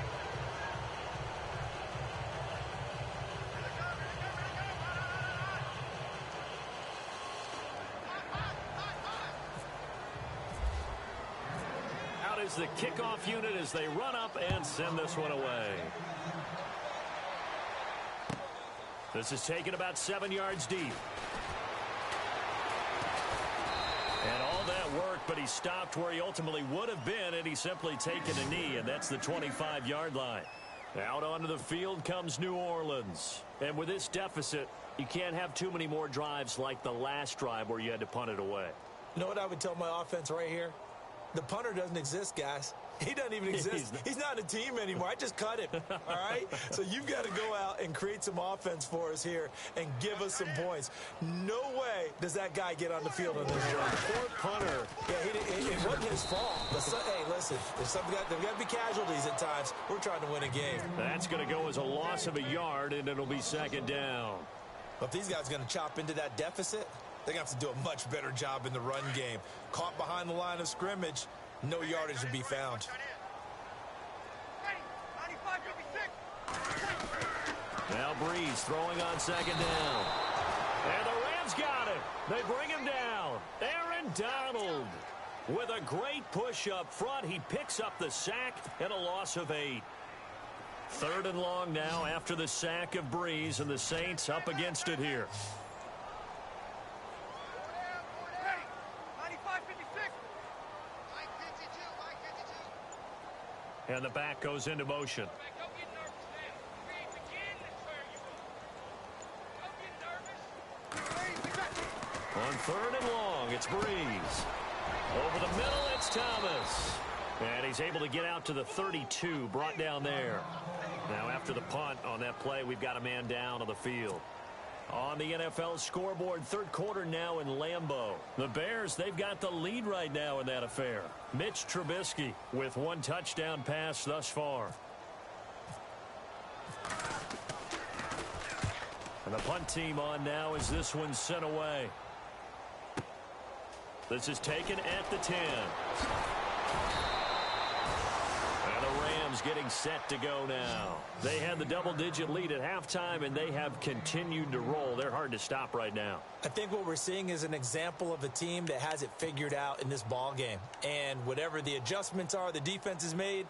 Out is the kickoff unit as they run up and send this one away. This is taken about 7 yards deep. And all that work, but he stopped where he ultimately would have been, and he's simply taken a knee, and that's the 25-yard line. Out onto the field comes New Orleans. And with this deficit, you can't have too many more drives like the last drive where you had to punt it away. You know what I would tell my offense right here? The punter doesn't exist, guys. He doesn't even exist. He's not in a team anymore. I just cut him, all right? So you've got to go out and create some offense for us here and give us some points. No way does that guy get on the field on this drive. Poor punter. Yeah, it wasn't his fault. But hey, listen, there's got to be casualties at times. We're trying to win a game. That's going to go as a loss of a yard, and it'll be second down. But if these guys are going to chop into that deficit, they're going to have to do a much better job in the run game. Caught behind the line of scrimmage, no yardage to be found. Now Breeze throwing on second down. And the Rams got him. They bring him down. Aaron Donald with a great push up front. He picks up the sack and a loss of 8. 3rd and long now after the sack of Breeze, and the Saints up against it here. And the back goes into motion. On 3rd and long, it's Breeze. Over the middle, it's Thomas. And he's able to get out to the 32, brought down there. Now after the punt on that play, we've got a man down on the field. On the NFL scoreboard, 3rd quarter now in Lambeau. The Bears, they've got the lead right now in that affair. Mitch Trubisky with 1 touchdown pass thus far. And the punt team on now as this one's sent away. This is taken at the 10. And the Rams getting set to go now. They had the double-digit lead at halftime, and they have continued to roll. They're hard to stop right now. I think what we're seeing is an example of a team that has it figured out in this ball game. And whatever the adjustments are the defense has made,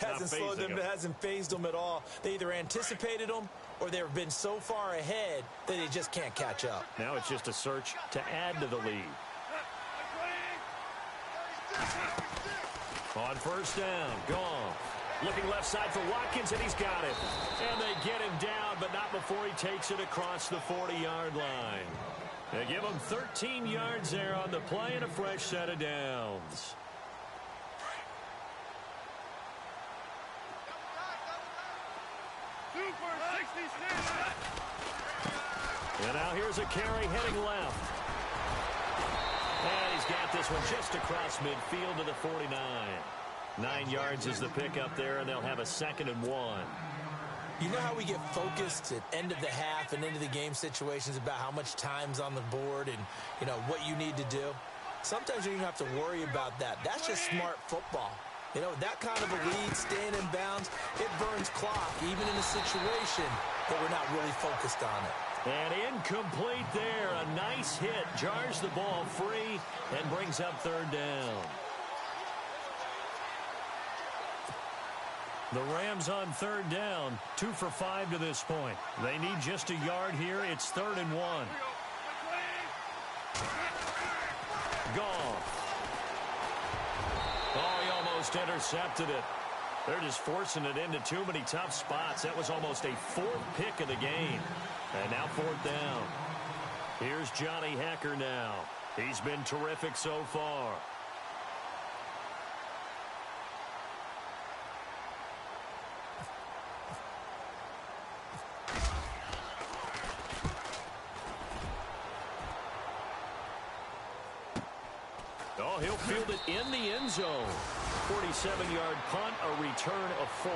hasn't slowed them, hasn't phased them at all. They either anticipated them or they've been so far ahead that they just can't catch up. Now it's just a search to add to the lead. On 1st down, gone. Looking left side for Watkins, and he's got it. And they get him down, but not before he takes it across the 40-yard line. They give him 13 yards there on the play and a fresh set of downs. And now here's a carry heading left. And he's got this one just across midfield to the 49. 9 yards is the pickup there, and they'll have a 2nd and 1. You know how we get focused at end of the half and into the game situations about how much time's on the board and, you know, what you need to do? Sometimes you don't have to worry about that. That's just smart football. You know, that kind of a lead, staying in bounds, it burns clock, even in a situation that we're not really focused on it. And incomplete there. A nice hit. Jars the ball free and brings up 3rd down. The Rams on 3rd down. 2 for 5 to this point. They need just a yard here. It's 3rd and 1. Gone. Oh, he almost intercepted it. They're just forcing it into too many tough spots. That was almost a 4th pick of the game. And now 4th down. Here's Johnny Hecker now. He's been terrific so far. Oh, he'll field it in the end zone. 47-yard punt, a return of 4.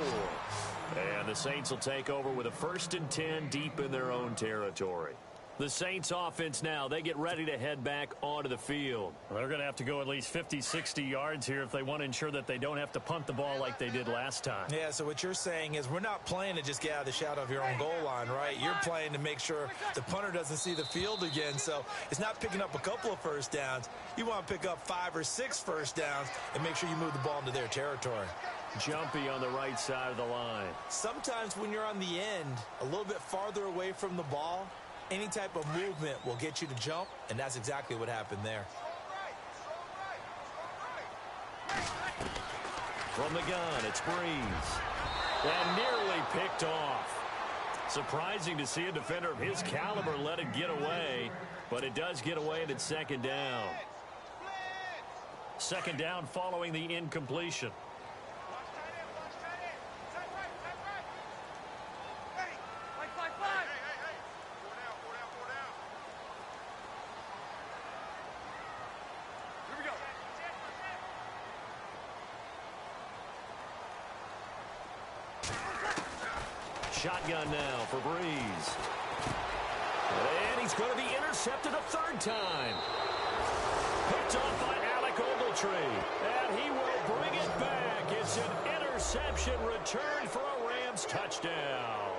And the Saints will take over with a 1st and 10 deep in their own territory. The Saints offense now, they get ready to head back onto the field. Well, they're going to have to go at least 50, 60 yards here if they want to ensure that they don't have to punt the ball like they did last time. Yeah, so what you're saying is we're not playing to just get out of the shadow of your own goal line, right? You're playing to make sure the punter doesn't see the field again. So it's not picking up a couple of first downs. You want to pick up 5 or 6 first downs and make sure you move the ball into their territory. Jumpy on the right side of the line. Sometimes when you're on the end, a little bit farther away from the ball, any type of movement will get you to jump, and that's exactly what happened there. From the gun, it's Breeze. And nearly picked off. Surprising to see a defender of his caliber let it get away, but it does get away, and it's 2nd down. 2nd down following the incompletion. Shotgun now for Breeze. And he's going to be intercepted a 3rd time. Picked off by Alec Ogletree. And he will bring it back. It's an interception return for a Rams touchdown.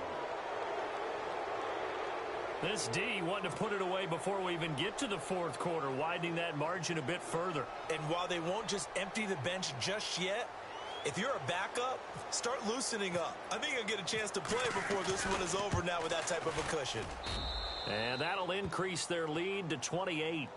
This D wanting to put it away before we even get to the 4th quarter, widening that margin a bit further. And while they won't just empty the bench just yet, if you're a backup, start loosening up. I think you'll get a chance to play before this one is over now with that type of a cushion. And that'll increase their lead to 28.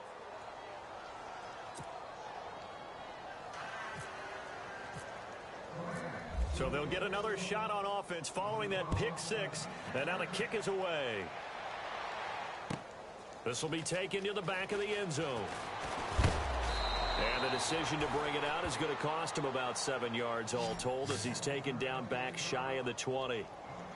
So they'll get another shot on offense following that pick 6. And now the kick is away. This will be taken to the back of the end zone. And the decision to bring it out is going to cost him about 7 yards all told as he's taken down back shy of the 20.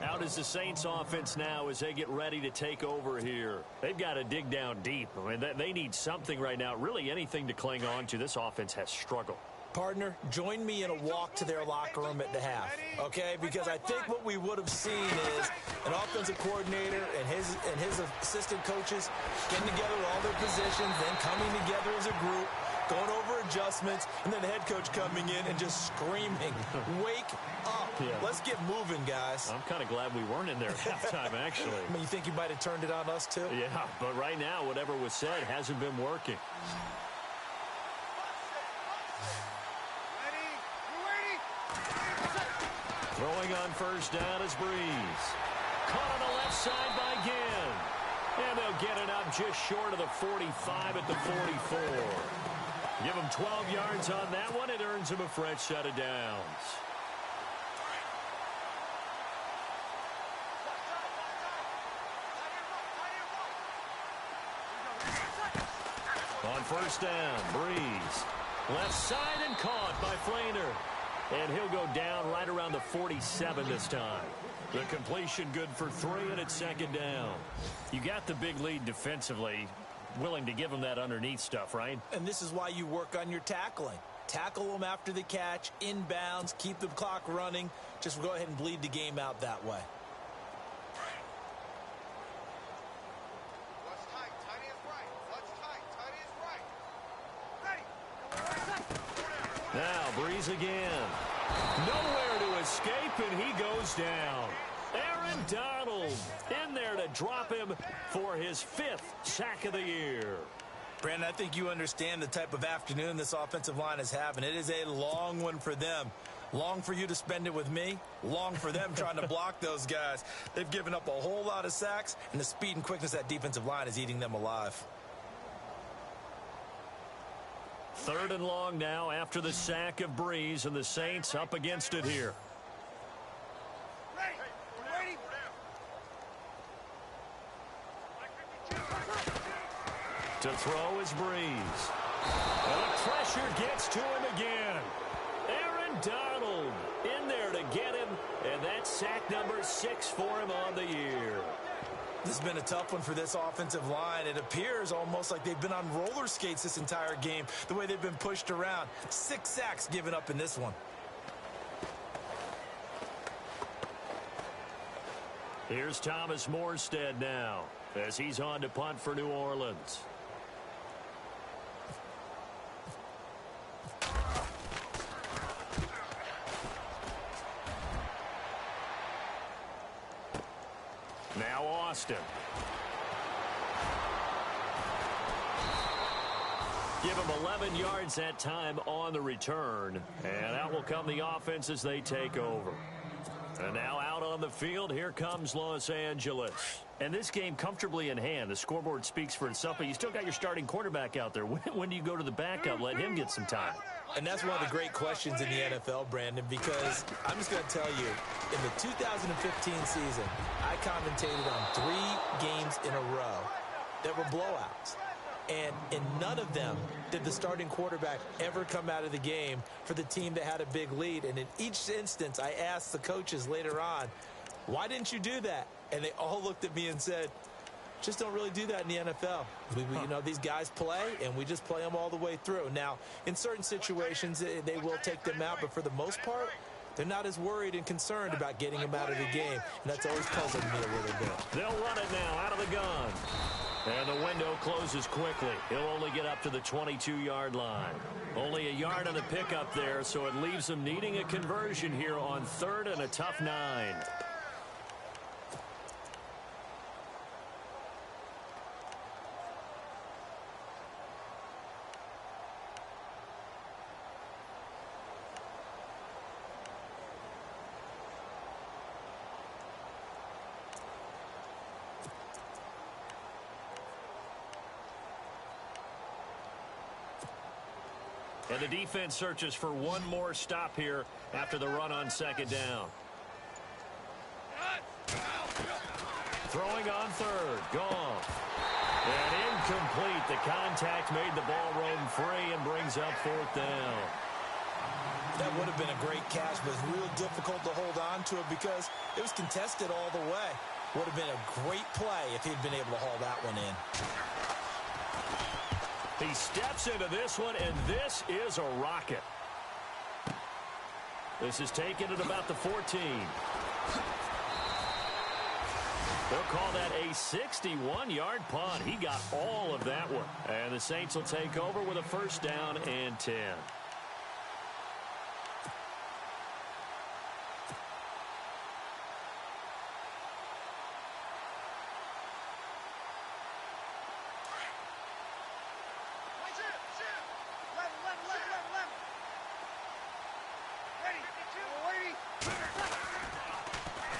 Out is the Saints offense now as they get ready to take over here. They've got to dig down deep. I mean, they need something right now, really anything to cling on to. This offense has struggled. Partner, join me in a walk to their locker room at the half, okay? Because I think what we would have seen is an offensive coordinator and his assistant coaches getting together with all their positions, then coming together as a group, going over adjustments, and then the head coach coming in and just screaming, wake up. Yeah. Let's get moving, guys. I'm kind of glad we weren't in there at halftime, actually. I mean, you think you might have turned it on us, too? Yeah, but right now, whatever was said hasn't been working. Throwing on 1st down is Breeze. Caught on the left side by Ginn. And they'll get it up just short of the 45 at the 44. Give him 12 yards on that one. It earns him a fresh set of downs. On 1st down, Breeze. Left side and caught by Flainer. And he'll go down right around the 47 this time. The completion good for 3, and it's 2nd down. You got the big lead defensively. Willing to give them that underneath stuff, right? And this is why you work on your tackling. Tackle them after the catch, inbounds, keep the clock running. Just go ahead and bleed the game out that way. What's tight? Tight is right. What's tight? Tight is right. Ready. Now, Breeze again. Nowhere to escape, and he goes down. Aaron Donald in there to drop him for his 5th sack of the year. Brandon, I think you understand the type of afternoon this offensive line is having. It is a long one for them. Long for you to spend it with me. Long for them trying to block those guys. They've given up a whole lot of sacks, and the speed and quickness of that defensive line is eating them alive. 3rd and long now after the sack of Breeze, and the Saints up against it here. To throw is Breeze. And the pressure gets to him again. Aaron Donald in there to get him, and that's sack number 6 for him on the year. This has been a tough one for this offensive line. It appears almost like they've been on roller skates this entire game, the way they've been pushed around. 6 sacks given up in this one. Here's Thomas Morstead now as he's on to punt for New Orleans. Now Austin. Give him 11 yards that time on the return. And out will come the offense as they take over. And now out on the field, here comes Los Angeles. And this game comfortably in hand. The scoreboard speaks for itself, but you still got your starting quarterback out there. When do you go to the backup? Let him get some time. And that's one of the great questions in the NFL, Brandon, because I'm just going to tell you, in the 2015 season, I commentated on 3 games in a row that were blowouts. And in none of them did the starting quarterback ever come out of the game for the team that had a big lead. And in each instance, I asked the coaches later on, why didn't you do that? And they all looked at me and said, just don't really do that in the NFL. You know, these guys play, and we just play them all the way through. Now, in certain situations, they will take them out, but for the most part, they're not as worried and concerned about getting them out of the game. And that's always puzzled me a little bit. They'll run it now out of the gun. And the window closes quickly. He'll only get up to the 22-yard line. Only a yard on the pickup there, so it leaves them needing a conversion here on 3rd and a tough 9. And the defense searches for one more stop here after the run on 2nd down. Throwing on 3rd. Gone. And incomplete. The contact made the ball roam free and brings up 4th down. That would have been a great catch, but it's real difficult to hold on to it because it was contested all the way. Would have been a great play if he'd been able to haul that one in. He steps into this one, and this is a rocket. This is taken at about the 14. They'll call that a 61-yard punt. He got all of that one. And the Saints will take over with a 1st down and 10.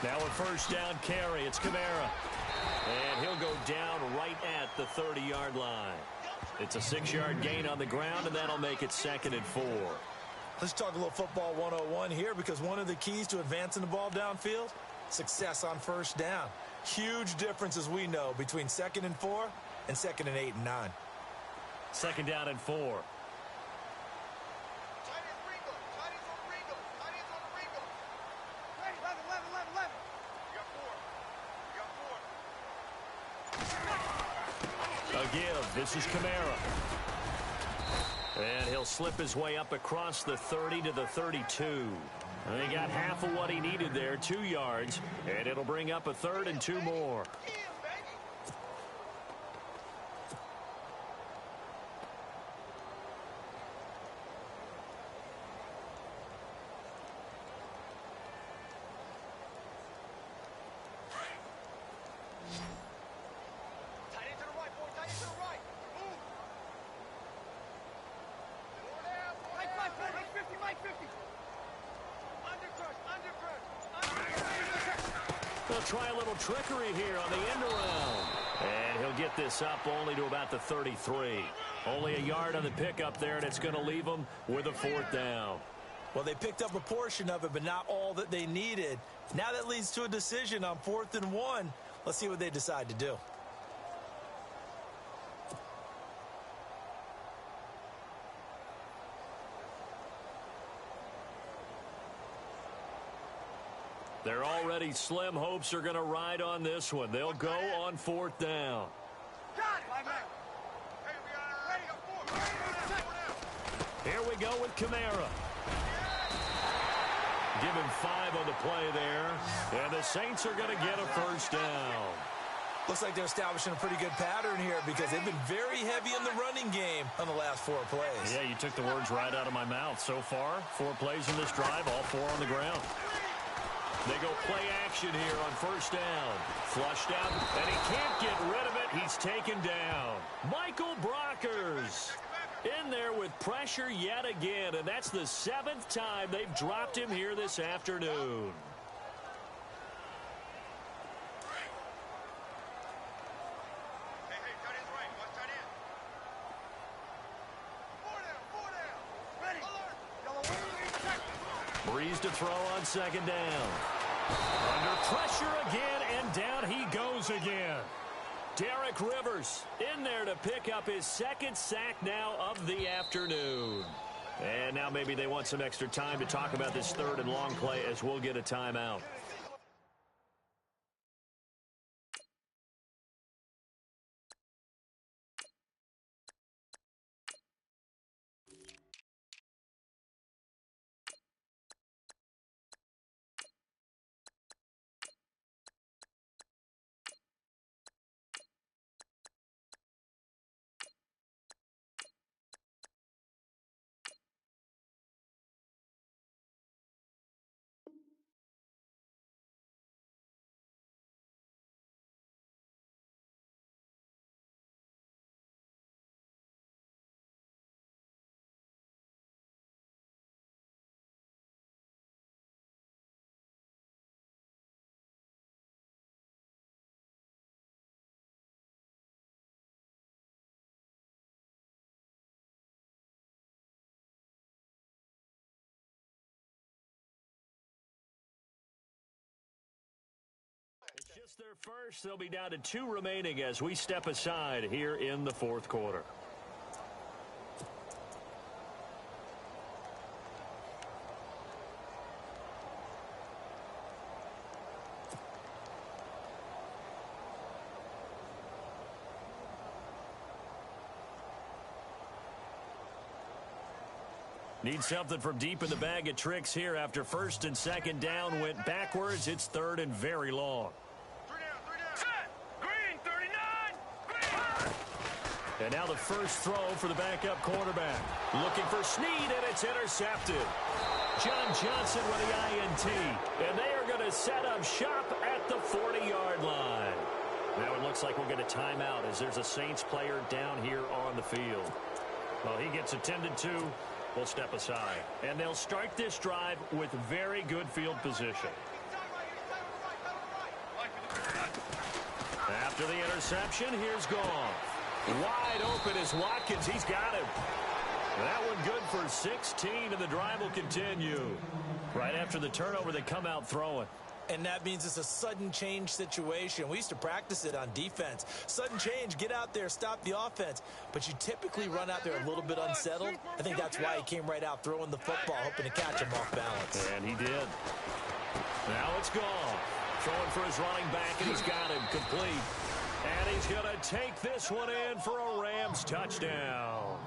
Now a 1st down carry. It's Kamara. And he'll go down right at the 30-yard line. It's a 6-yard gain on the ground, and that'll make it 2nd and 4. Let's talk a little football 101 here, because one of the keys to advancing the ball downfield, success on 1st down. Huge difference, as we know, between 2nd and 4 and 2nd and 8 and 9. 2nd down and 4. Give. This is Kamara. And he'll slip his way up across the 30 to the 32. And he got half of what he needed there, 2 yards. And it'll bring up a 3rd and 2 more. They'll try a little trickery here on the end around. And he'll get this up only to about the 33. Only a yard on the pickup there, and it's going to leave them with a 4th down. Well, they picked up a portion of it, but not all that they needed. Now that leads to a decision on 4th and 1. Let's see what they decide to do. Their already slim hopes are going to ride on this one. They'll go on 4th down. Got it. 5 minutes. Hey, we are ready. Here we go with Kamara. Give him 5 on the play there. And the Saints are going to get a first down. Looks like they're establishing a pretty good pattern here because they've been very heavy in the running game on the last 4 plays. Yeah, you took the words right out of my mouth. So far, 4 plays in this drive, all 4 on the ground. They go play action here on 1st down. Flushed out, and he can't get rid of it. He's taken down. Michael Brockers in there with pressure yet again, and that's the 7th time they've dropped him here this afternoon. Hey, tight end's right. Watch tight end. 4 down. Ready. Alert. Breeze to throw on 2nd down. Under pressure again, and down he goes again. Derek Rivers in there to pick up his 2nd sack now of the afternoon. And now maybe they want some extra time to talk about this 3rd and long play as we'll get a timeout. It's just their first. They'll be down to 2 remaining as we step aside here in the 4th quarter. Need something from deep in the bag of tricks here after 1st and 2nd down went backwards. It's 3rd and very long. 3 down. Set. Green, 39. Green. And now the first throw for the backup quarterback. Looking for Snead, and it's intercepted. John Johnson with the INT. And they are going to set up shop at the 40-yard line. Now it looks like we'll get a timeout as there's a Saints player down here on the field. Well, he gets attended to. We'll step aside. And they'll start this drive with very good field position. After the interception, here's Goff. Wide open is Watkins. He's got him. That one good for 16, and the drive will continue. Right after the turnover, they come out throwing. And that means it's a sudden change situation. We used to practice it on defense. Sudden change, get out there, stop the offense. But you typically run out there a little bit unsettled. I think that's why he came right out throwing the football, hoping to catch him off balance. And he did. Now it's Goff. Throwing for his running back, and he's got him complete. And he's going to take this one in for a Rams touchdown.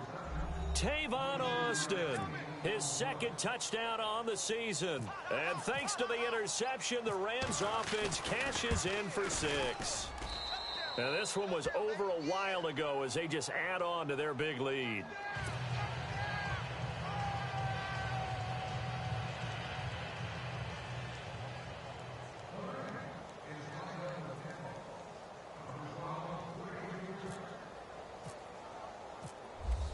Tavon Austin, his 2nd touchdown on the season. And thanks to the interception, the Rams offense cashes in for 6. And this one was over a while ago as they just add on to their big lead.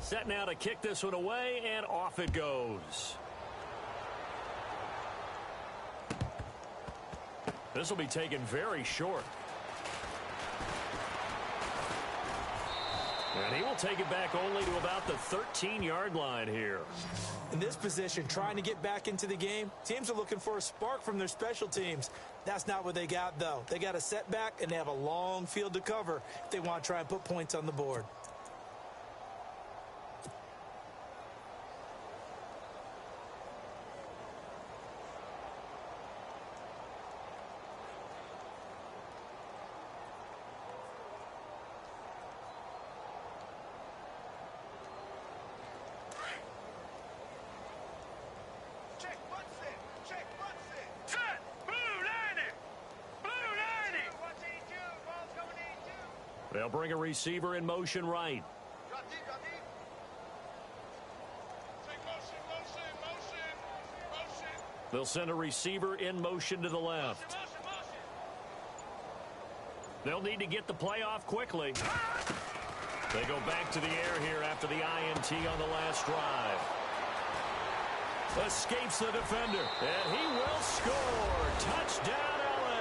Set now to kick this one away, and off it goes. This will be taken very short. And he will take it back only to about the 13-yard line here. In this position, trying to get back into the game, teams are looking for a spark from their special teams. That's not what they got, though. They got a setback, and they have a long field to cover if they want to try and put points on the board. They'll bring a receiver in motion right. Drop deep, drop deep. Take motion, motion, motion, motion. They'll send a receiver in motion to the left. Motion, motion. They'll need to get the play off quickly. They go back to the air here after the INT on the last drive. Escapes the defender, and he will score. Touchdown, LA.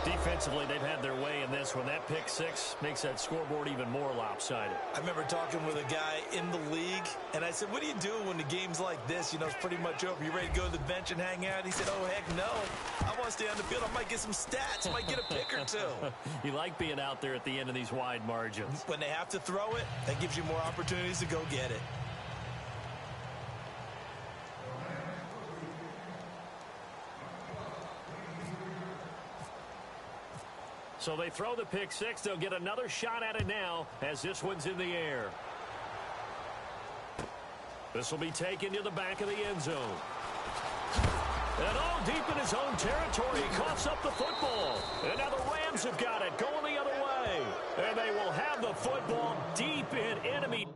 Defensively, they've had their way in this one. That pick six makes that scoreboard even more lopsided. I remember talking with a guy in the league, and I said, what do you do when the game's like this? You know, it's pretty much over. You ready to go to the bench and hang out? He said, oh, heck no. I want to stay on the field. I might get some stats. I might get a pick or two. You like being out there at the end of these wide margins. When they have to throw it, that gives you more opportunities to go get it. So they throw the pick six. They'll get another shot at it now as this one's in the air. This will be taken to the back of the end zone. And all deep in his own territory, he coughs up the football. And now the Rams have got it, going the other way. And they will have the football deep in enemy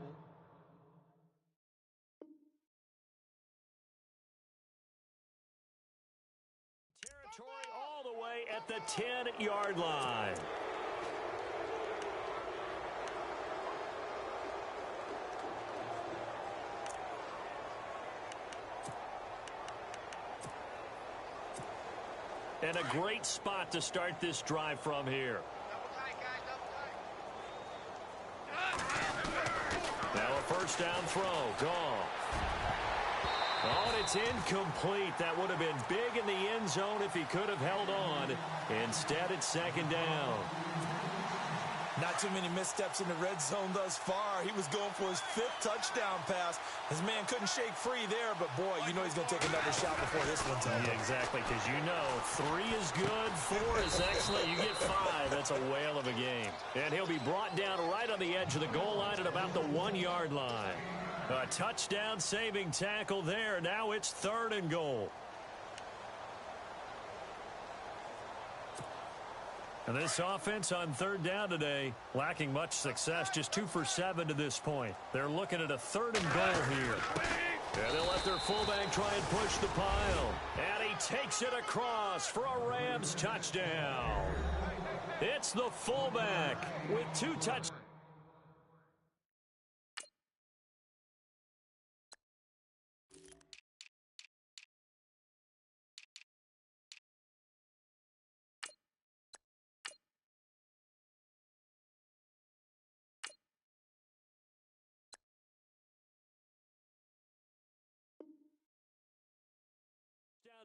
territory all the way at the 10-yard line. And a great spot to start this drive from here. Double tight, guys, double tight. Now a first down throw. Goff. Oh, and it's incomplete. That would have been big in the end zone if he could have held on. Instead, it's second down. Not too many missteps in the red zone thus far. He was going for his 5th touchdown pass. His man couldn't shake free there, but boy, you know he's going to take another shot before this one's over. Yeah, exactly, because you know 3 is good, 4 is excellent. You get 5, that's a whale of a game. And he'll be brought down right on the edge of the goal line at about the 1-yard line. A touchdown saving tackle there. Now it's 3rd and goal. And this offense on 3rd down today, lacking much success, just 2 for 7 to this point. They're looking at a 3rd and goal here. And they'll let their fullback try and push the pile. And he takes it across for a Rams touchdown. It's the fullback with 2 touchdowns.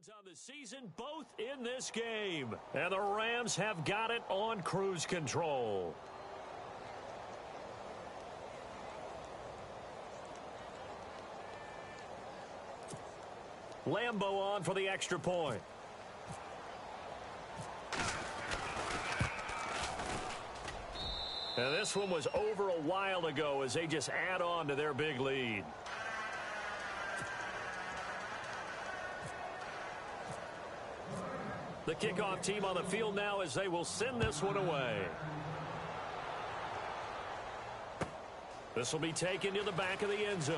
On the season, both in this game. And the Rams have got it on cruise control. Lambeau on for the extra point. And this one was over a while ago as they just add on to their big lead. The kickoff team on the field now as they will send this one away. This will be taken to the back of the end zone.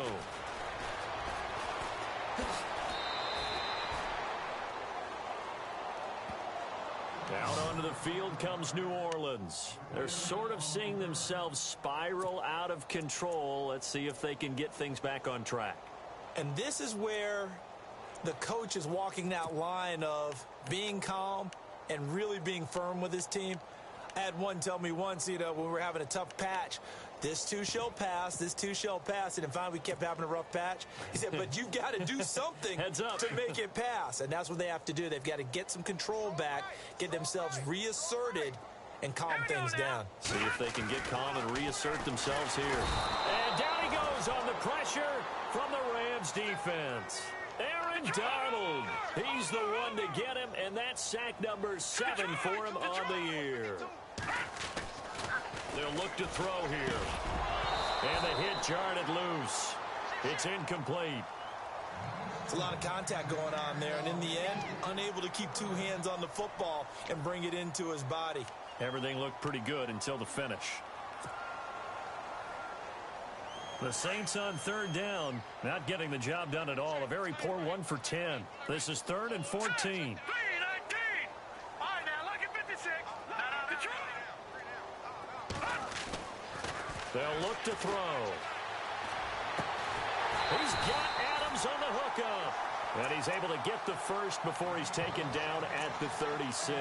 Out onto the field comes New Orleans. They're sort of seeing themselves spiral out of control. Let's see if they can get things back on track. And this is where the coach is walking that line of being calm and really being firm with his team. I had one tell me once, when we were having a tough patch, this too shall pass, this too shall pass. And then finally we kept having a rough patch. He said, but you've got to do something to make it pass. And that's what they have to do. They've got to get some control back, get themselves reasserted, and calm things down. See if they can get calm and reassert themselves here. And down he goes on the pressure from the Rams defense. Aaron Donald, he's the one to get him, and that's sack number 7 for him on the year. They'll look to throw here. And the hit jarred it loose. It's incomplete. It's a lot of contact going on there, and in the end, unable to keep two hands on the football and bring it into his body. Everything looked pretty good until the finish. The Saints on third down, not getting the job done at all. A very poor 1 for 10. This is 3rd and 14. They'll look to throw. He's got Adams on the hookup. And he's able to get the first before he's taken down at the 36.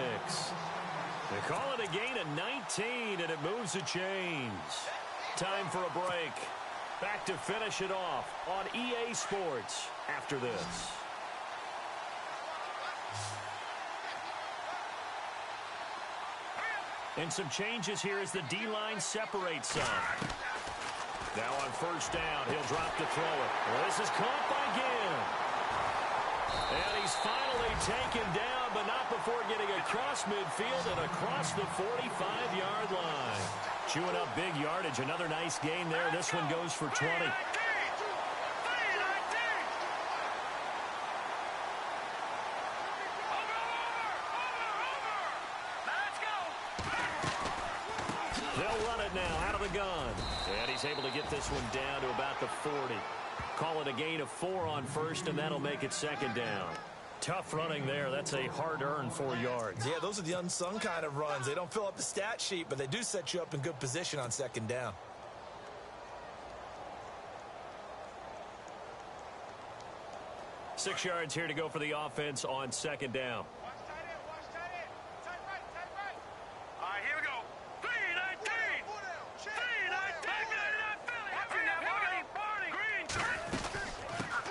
They call it a gain of 19, and it moves the chains. Time for a break. Back to finish it off on EA Sports after this. And some changes here as the D-line separates some. Now on first down, he'll drop to throw it. Well, this is caught by Ginn. And he's finally taken down, but not before getting across midfield and across the 45-yard line. Chewing up big yardage. Another nice gain there. This one goes for 20. They'll run it now out of the gun. And he's able to get this one down to about the 40. Call it a gain of 4 on first, and that'll make it second down. Tough running there. That's a hard-earned 4 yards. Yeah, those are the unsung kind of runs. They don't fill up the stat sheet, but they do set you up in good position on second down. Six yards here to go for the offense on second down. Watch tight end, watch tight end. Tight right, tight right. All right, here we go. 3-19. 3-19.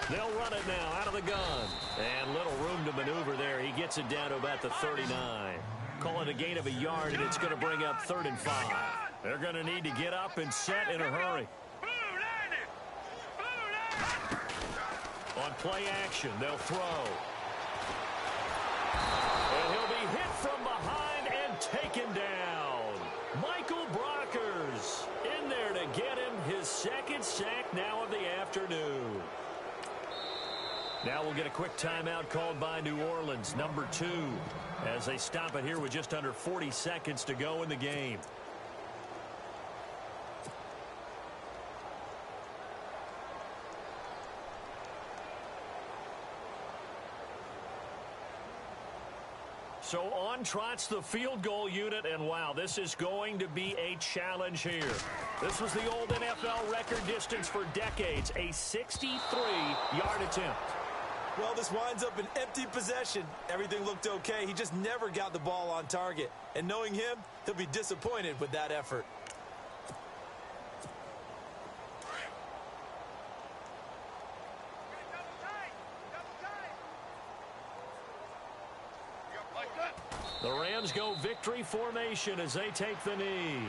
They'll run it now out of the gun. And little room to maneuver there. He gets it down to about the 39. Call it a gain of a yard, and it's going to bring up 3rd and 5. They're going to need to get up and set in a hurry. On play action, they'll throw. And he'll be hit from behind and taken down. Michael Brockers in there to get him his second sack now of the afternoon. Now we'll get a quick timeout called by New Orleans, number 2, as they stop it here with just under 40 seconds to go in the game. So on trots the field goal unit, and wow, this is going to be a challenge here. This was the old NFL record distance for decades, a 63-yard attempt. Well, this winds up an empty possession. Everything looked okay. He just never got the ball on target. And knowing him, he'll be disappointed with that effort. The Rams go victory formation as they take the knee.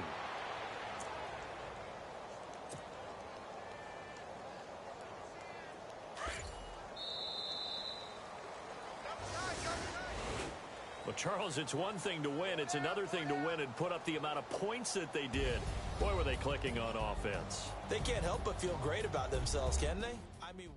Well, Charles, it's one thing to win. It's another thing to win and put up the amount of points that they did. Boy, were they clicking on offense. They can't help but feel great about themselves, can they? I mean,